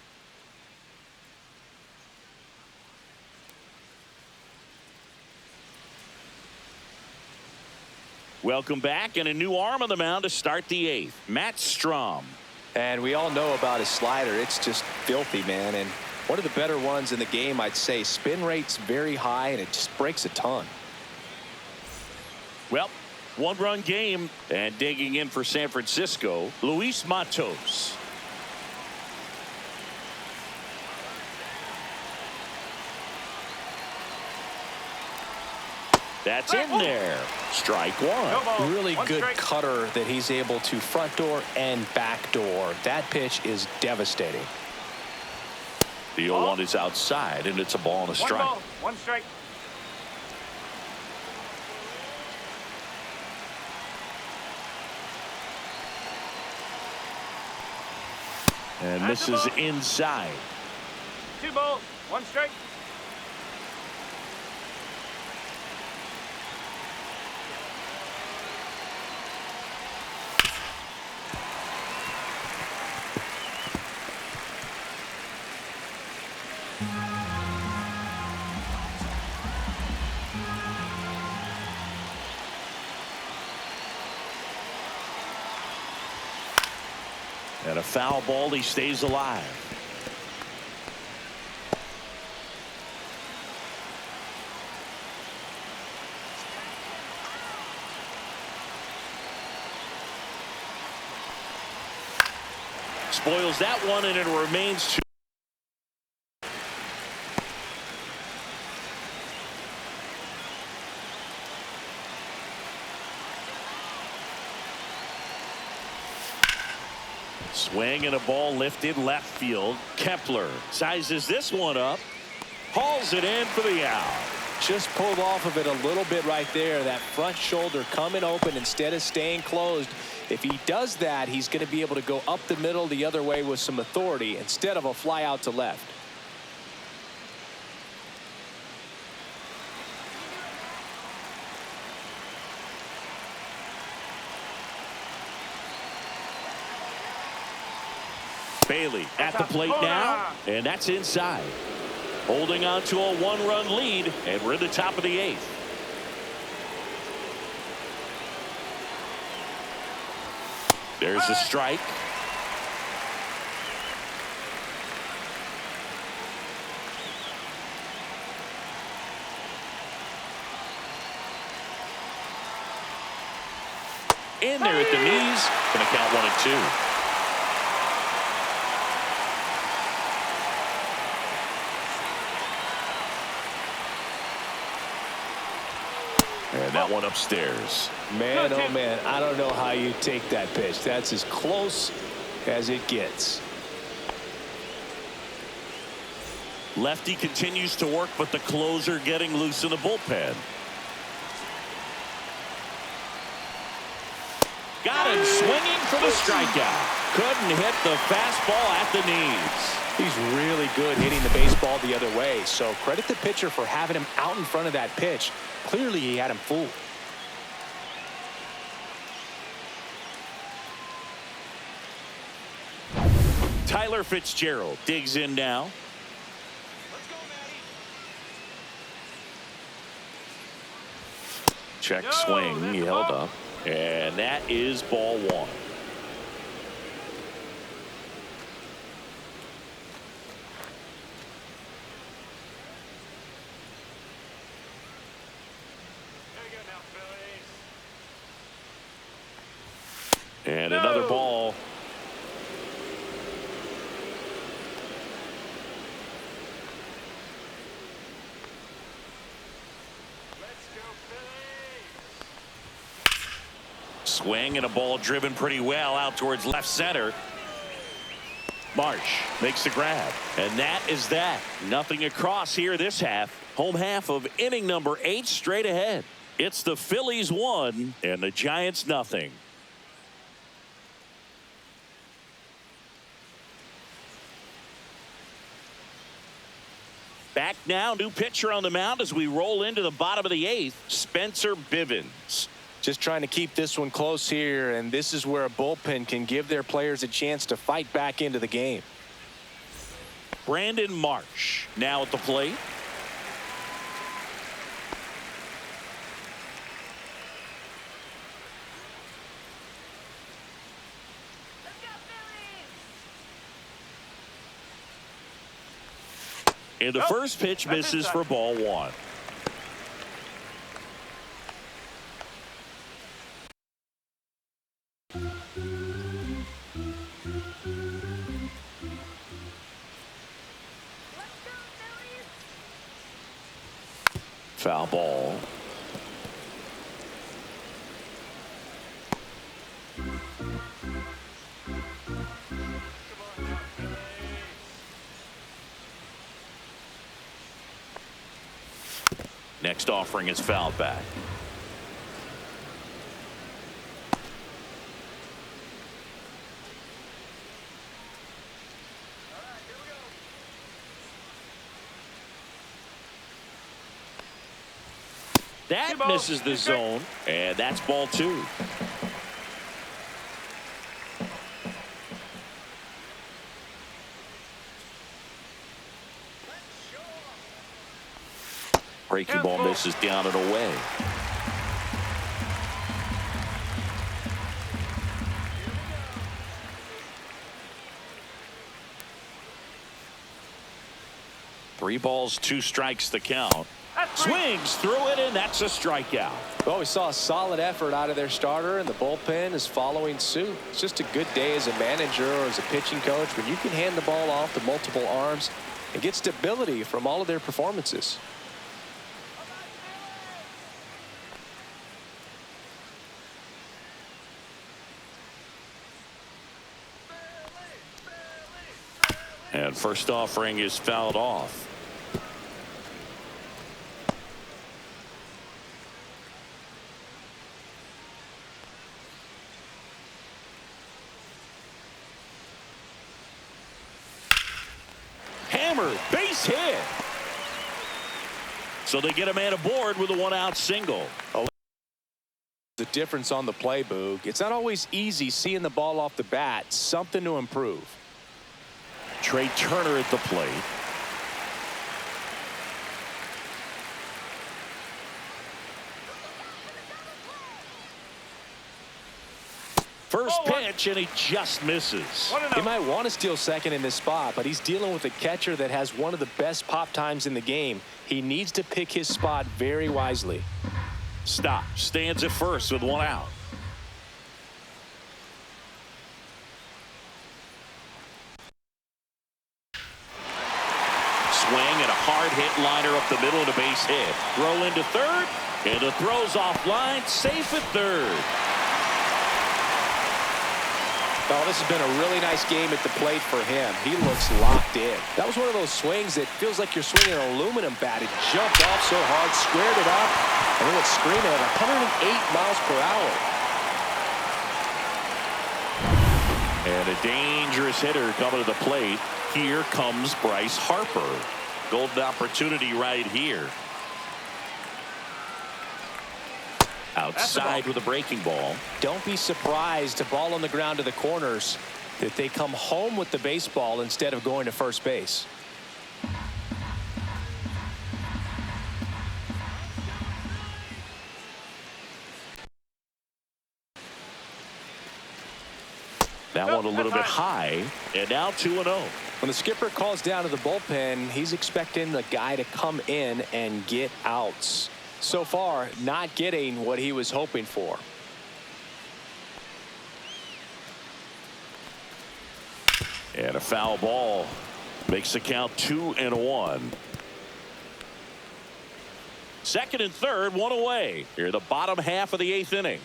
Welcome back, and a new arm on the mound to start the 8th. Matt Strom. And we all know about his slider. It's just filthy, man. And one of the better ones in the game, I'd say. Spin rate's very high, and it just breaks a ton. Well, 1-run game, and digging in for San Francisco, Luis Matos. That's in there. Strike one. Really good cutter that he's able to front door and back door. That pitch is devastating. The 0-1 is outside, and it's a ball and a strike. 1 ball, 1 strike. And misses inside. 2 balls, 1 strike. And a foul ball, he stays alive. Spoils that one, and it remains 2. Swing and a ball lifted left field. Kepler sizes this one up, hauls it in for the out. Just pulled off of it a little bit right there. That front shoulder coming open instead of staying closed. If he does that, he's going to be able to go up the middle the other way with some authority instead of a fly out to left. Bailey at the plate now, and that's inside. Holding on to a 1-run lead, and we're in the top of the 8th. There's a strike. In there at the knees. Going to count 1-2. And that one upstairs. Man, oh man, I don't know how you take that pitch. That's as close as it gets. Lefty continues to work, but the closer getting loose in the bullpen. Got him swinging for the strikeout. Couldn't hit the fastball at the knees. He's really good hitting the baseball the other way, so credit the pitcher for having him out in front of that pitch. Clearly, he had him fooled. Tyler Fitzgerald digs in now. Let's go, Matty. Check No, swing. that's He a held ball. up. And that is ball one. There you go now, Phillies. And No. another ball. Let's go, Phillies. Swing and a ball driven pretty well out towards left center. Marsh makes the grab. And that is that. Nothing across here this half. Home half of inning number 8 straight ahead. It's the Phillies 1 and the Giants nothing. Back now, new pitcher on the mound as we roll into the bottom of the 8th, Spencer Bivens. Just trying to keep this one close here, and this is where a bullpen can give their players a chance to fight back into the game. Brandon Marsh now at the plate. Let's go, Phillies. And the Nope. first pitch That's misses inside. for ball one. Let's go, Phillies. Foul ball. Next offering is fouled back. That Two balls, misses the two strikes. zone, and that's ball two. Breaking ball misses down and away. Three balls, 2 strikes the count. That's three. Swings through it, and that's a strikeout. Well, we saw a solid effort out of their starter, and the bullpen is following suit. It's just a good day as a manager or as a pitching coach when you can hand the ball off to multiple arms and get stability from all of their performances. And first offering is fouled off. Hammered, base hit. So they get a man aboard with a 1-out single. The difference on the play, Boog. It's not always easy seeing the ball off the bat. Something to improve. Trey Turner at the plate. First pitch, and he just misses. He might want to steal second in this spot, but he's dealing with a catcher that has one of the best pop times in the game. He needs to pick his spot very wisely. Stop. Stands at first with one out. Swing and a hard hit liner up the middle and a base hit. Throw into third, and the throw's offline. Safe at third. Oh, this has been a really nice game at the plate for him. He looks locked in. That was one of those swings that feels like you're swinging an aluminum bat. It jumped off so hard, squared it up, and then it's screaming at 108 miles per hour. And a dangerous hitter coming to the plate. Here comes Bryce Harper. Golden opportunity right here. Outside with a breaking ball. Don't be surprised, a ball on the ground to the corners, that they come home with the baseball instead of going to first base. That one a little bit high, and now 2-0. When the skipper calls down to the bullpen, he's expecting the guy to come in and get outs. So far, not getting what he was hoping for. And a foul ball makes the count 2-1. Second and third, one away. Here, the bottom half of the 8th inning.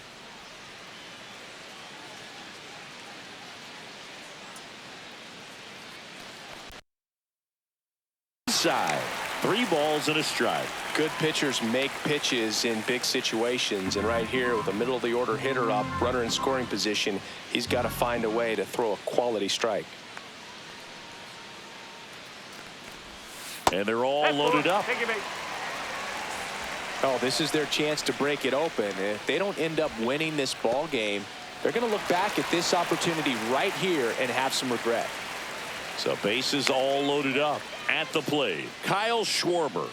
Side. 3 balls and a strike. Good pitchers make pitches in big situations, and right here with a middle of the order hitter up, runner in scoring position, he's got to find a way to throw a quality strike. And they're all loaded up. Oh, this is their chance to break it open. If they don't end up winning this ball game, they're going to look back at this opportunity right here and have some regret. So bases all loaded up. At the plate, Kyle Schwarber.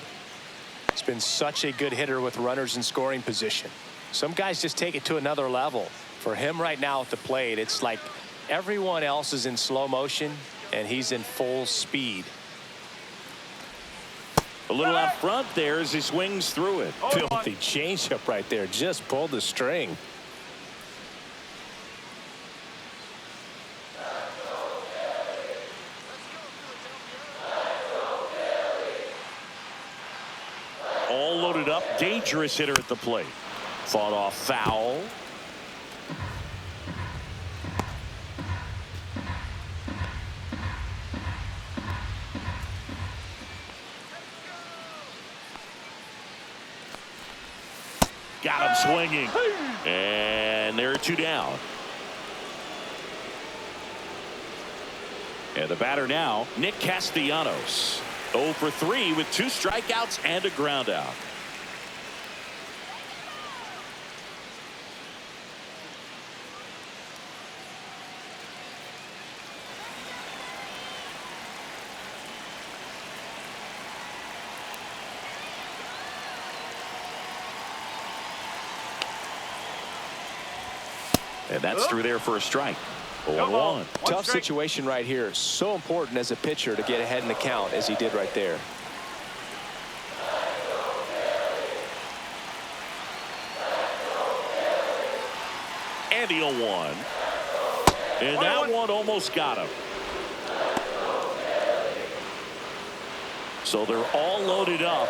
He's been such a good hitter with runners in scoring position. Some guys just take it to another level. For him right now at the plate, it's like everyone else is in slow motion and he's in full speed. A little out front there as he swings through it. Filthy changeup right there. Just pulled the string. All loaded up. Dangerous hitter at the plate. Fought off foul. Got him swinging. And there are 2 down. And the batter now, Nick Castellanos. 0 for 3 with 2 strikeouts and a ground out. And that's through there for a strike. 0-1. Tough situation right here. So important as a pitcher to get ahead in the count as he did right there. And the 0-1. And that one almost got him. So they're all loaded up.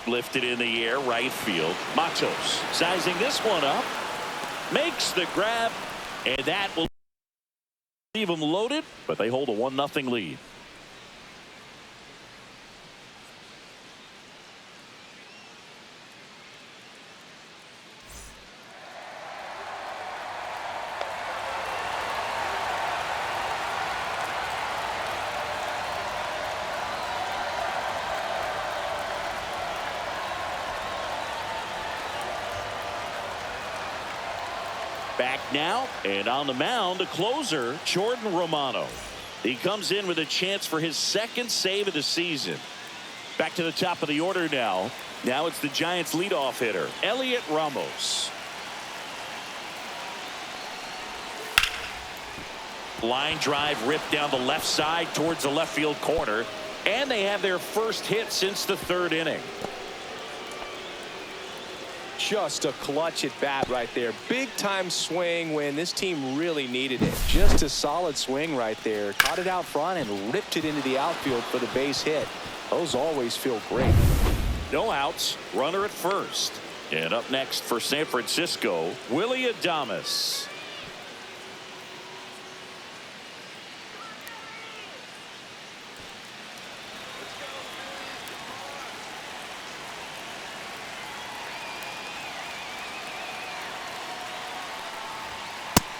Lifted in the air, right field. Matos sizing this one up. Makes the grab. And that will leave them loaded. But they hold a 1-0 lead. Back now, and on the mound, the closer, Jordan Romano. He comes in with a chance for his second save of the season. Back to the top of the order now. Now it's the Giants' leadoff hitter, Elliot Ramos. Line drive ripped down the left side towards the left field corner. And they have their first hit since the third inning. Just a clutch at bat right there. Big time swing when this team really needed it. Just a solid swing right there. Caught it out front and ripped it into the outfield for the base hit. Those always feel great. No outs. Runner at first. And up next for San Francisco, Willie Adames.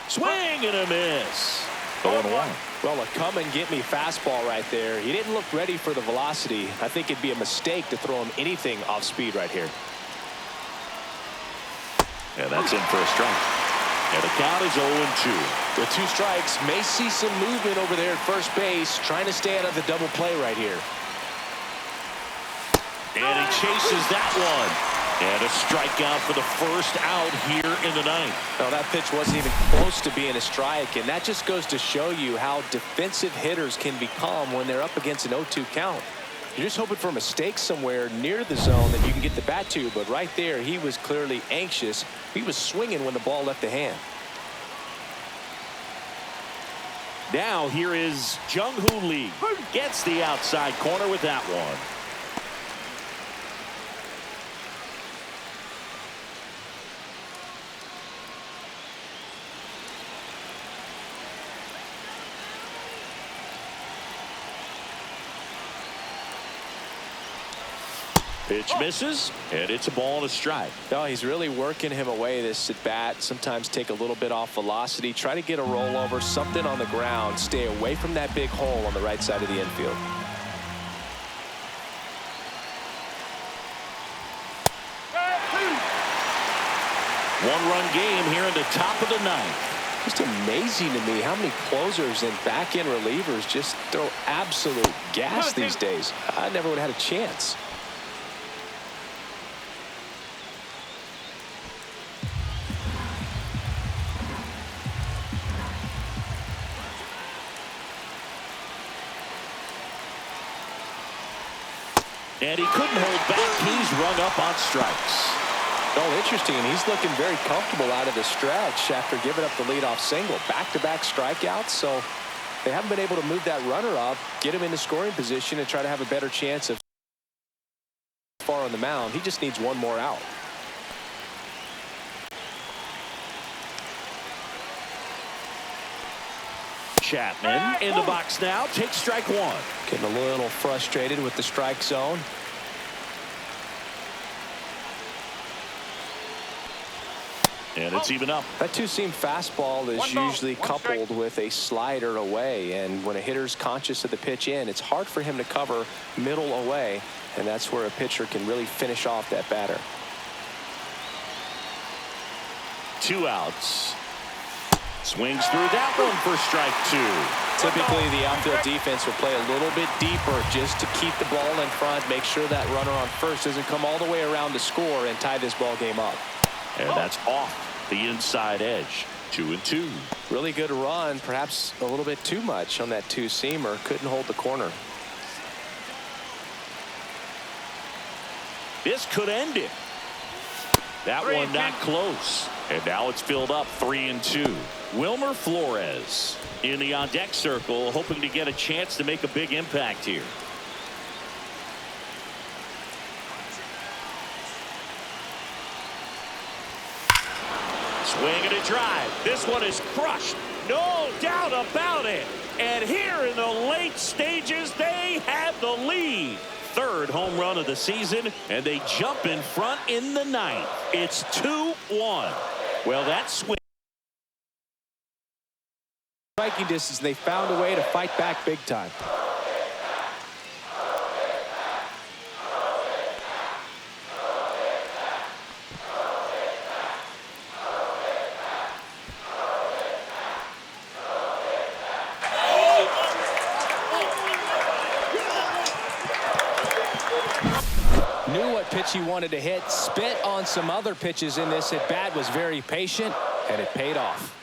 Swing and a miss. 0-1. Well, a come and get me fastball right there. He didn't look ready for the velocity. I think it'd be a mistake to throw him anything off speed right here. And that's in for a strike. And the count is 0-2. With 2 strikes, may see some movement over there at first base, trying to stay out of the double play right here. And he chases that one. And a strikeout for the first out here in the ninth. Well, that pitch wasn't even close to being a strike, and that just goes to show you how defensive hitters can become when they're up against an 0-2 count. You're just hoping for a mistake somewhere near the zone that you can get the bat to, but right there, he was clearly anxious. He was swinging when the ball left the hand. Now here is Jung-Hoo Lee. Gets the outside corner with that one. Pitch misses, and it's a ball and a strike. No, he's really working him away this at bat. Sometimes take a little bit off velocity. Try to get a rollover, something on the ground. Stay away from that big hole on the right side of the infield. One-run game here in the top of the ninth. Just amazing to me how many closers and back-end relievers just throw absolute gas these days. I never would have had a chance. And he couldn't hold back. He's rung up on strikes. Oh, interesting. He's looking very comfortable out of the stretch after giving up the leadoff single. Back-to-back strikeouts, so they haven't been able to move that runner up, get him into scoring position, and try to have a better chance of far on the mound. He just needs one more out. Chapman in the box now. Takes strike one. Getting a little frustrated with the strike zone. And it's even up. That two-seam fastball is usually coupled with a slider away, and when a hitter's conscious of the pitch in, it's hard for him to cover middle away, and that's where a pitcher can really finish off that batter. 2 outs. Swings through that one for strike 2. Typically, the outfield defense will play a little bit deeper just to keep the ball in front, make sure that runner on first doesn't come all the way around to score and tie this ball game up. And that's off the inside edge. 2-2. Really good run, perhaps a little bit too much on that two-seamer. Couldn't hold the corner. This could end it. That one not close. And now it's filled up 3-2. Wilmer Flores in the on-deck circle, hoping to get a chance to make a big impact here. Swing and a drive. This one is crushed. No doubt about it. And here in the late stages, they have the lead. Third home run of the season, and they jump in front in the ninth. It's 2-1. Well, that swing. Striking distance, they found a way to fight back big time. Knew what pitch he wanted to hit, spit on some other pitches in this at bat, was very patient, and it paid off.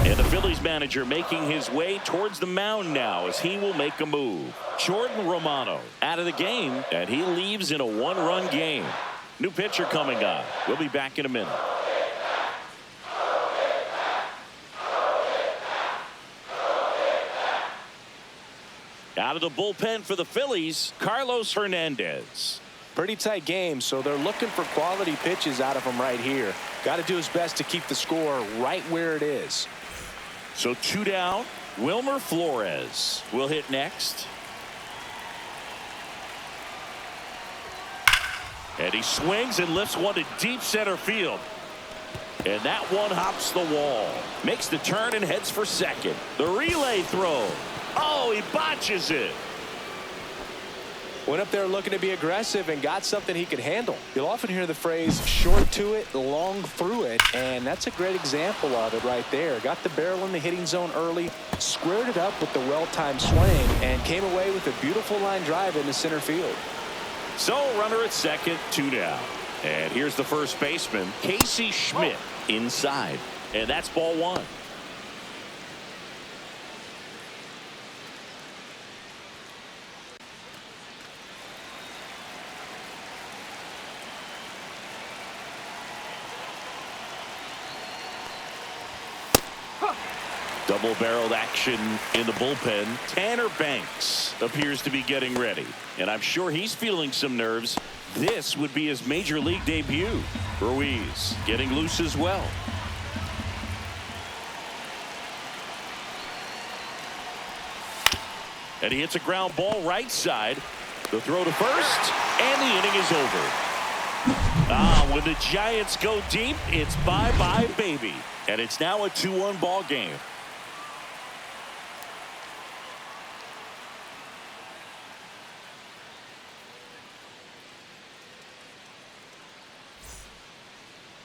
And the Phillies manager making his way towards the mound now as he will make a move. Jordan Romano out of the game, and he leaves in a one-run game. New pitcher coming on. We'll be back in a minute. Out of the bullpen for the Phillies, Carlos Hernandez. Pretty tight game, so they're looking for quality pitches out of him right here. Got to do his best to keep the score right where it is. So 2 down. Wilmer Flores will hit next. And he swings and lifts one to deep center field. And that one hops the wall. Makes the turn and heads for second. The relay throw. Oh, he botches it. Went up there looking to be aggressive and got something he could handle. You'll often hear the phrase short to it, long through it, and that's a great example of it right there. Got the barrel in the hitting zone early, squared it up with the well-timed swing, and came away with a beautiful line drive into center field. So runner at second, 2 down. And here's the first baseman, Casey Schmidt, inside. And that's ball 1. Double-barreled action in the bullpen. Tanner Banks appears to be getting ready, and I'm sure he's feeling some nerves. This would be his major league debut. Ruiz getting loose as well. And he hits a ground ball right side. The throw to first, and the inning is over. When the Giants go deep, it's bye-bye, baby. And it's now a 2-1 ball game.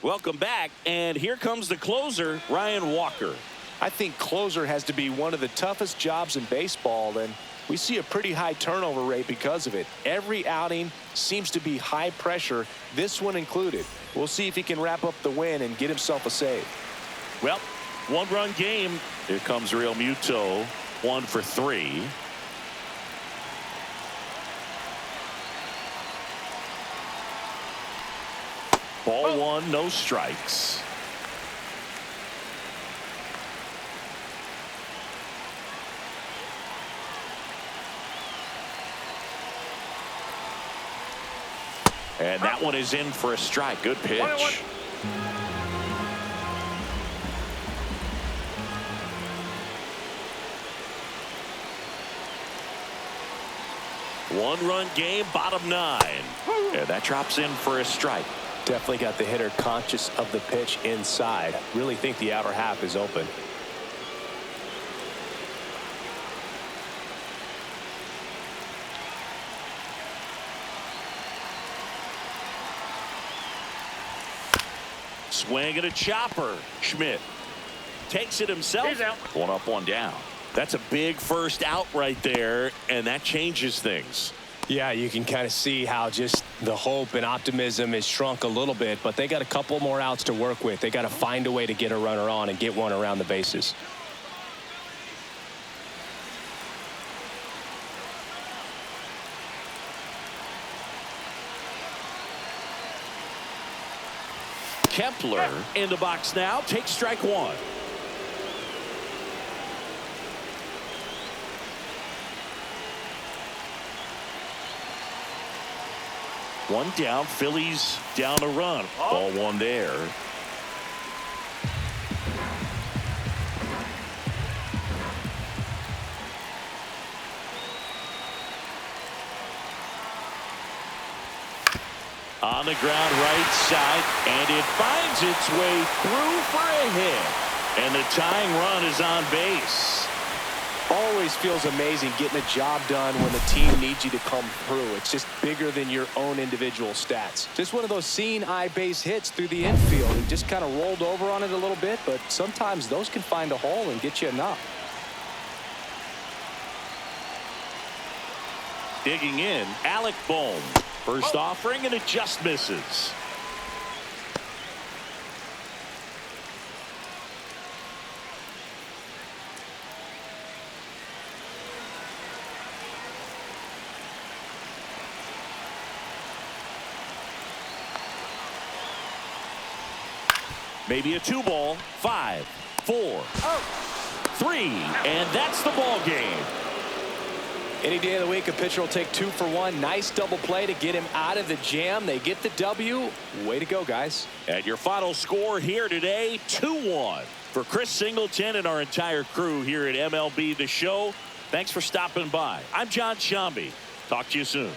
Welcome back, and here comes the closer, Ryan Walker. I think closer has to be one of the toughest jobs in baseball, and we see a pretty high turnover rate because of it. Every outing seems to be high pressure, this one included. We'll see if he can wrap up the win and get himself a save. Well, one-run game. Here comes Real Muto, 1 for 3. Ball 1, no strikes. And that one is in for a strike. Good pitch. 1-run game, bottom 9. And that drops in for a strike. Definitely got the hitter conscious of the pitch inside. Really think the outer half is open. Swing and a chopper. Schmidt takes it himself. He's out. 1 up, 1 down. That's a big first out right there, and that changes things. Yeah, you can kind of see how just the hope and optimism is shrunk a little bit, but they got a couple more outs to work with. They got to find a way to get a runner on and get one around the bases. Kepler in the box now. Takes strike 1. One down. Phillies down a run. Ball 1 there. On the ground right side, and it finds its way through for a hit. And the tying run is on base. Always feels amazing getting a job done when the team needs you to come through. It's just bigger than your own individual stats. Just one of those seeing eye base hits through the infield. He just kind of rolled over on it a little bit, but sometimes those can find a hole and get you enough. Digging in, Alec Bohm. First offering, and it just misses. Maybe a 2-ball. 5, 4, 3, and that's the ball game. Any day of the week, a pitcher will take 2 for 1. Nice double play to get him out of the jam. They get the W. Way to go, guys. And your final score here today, 2-1. For Chris Singleton and our entire crew here at MLB The Show, thanks for stopping by. I'm John Shambi. Talk to you soon.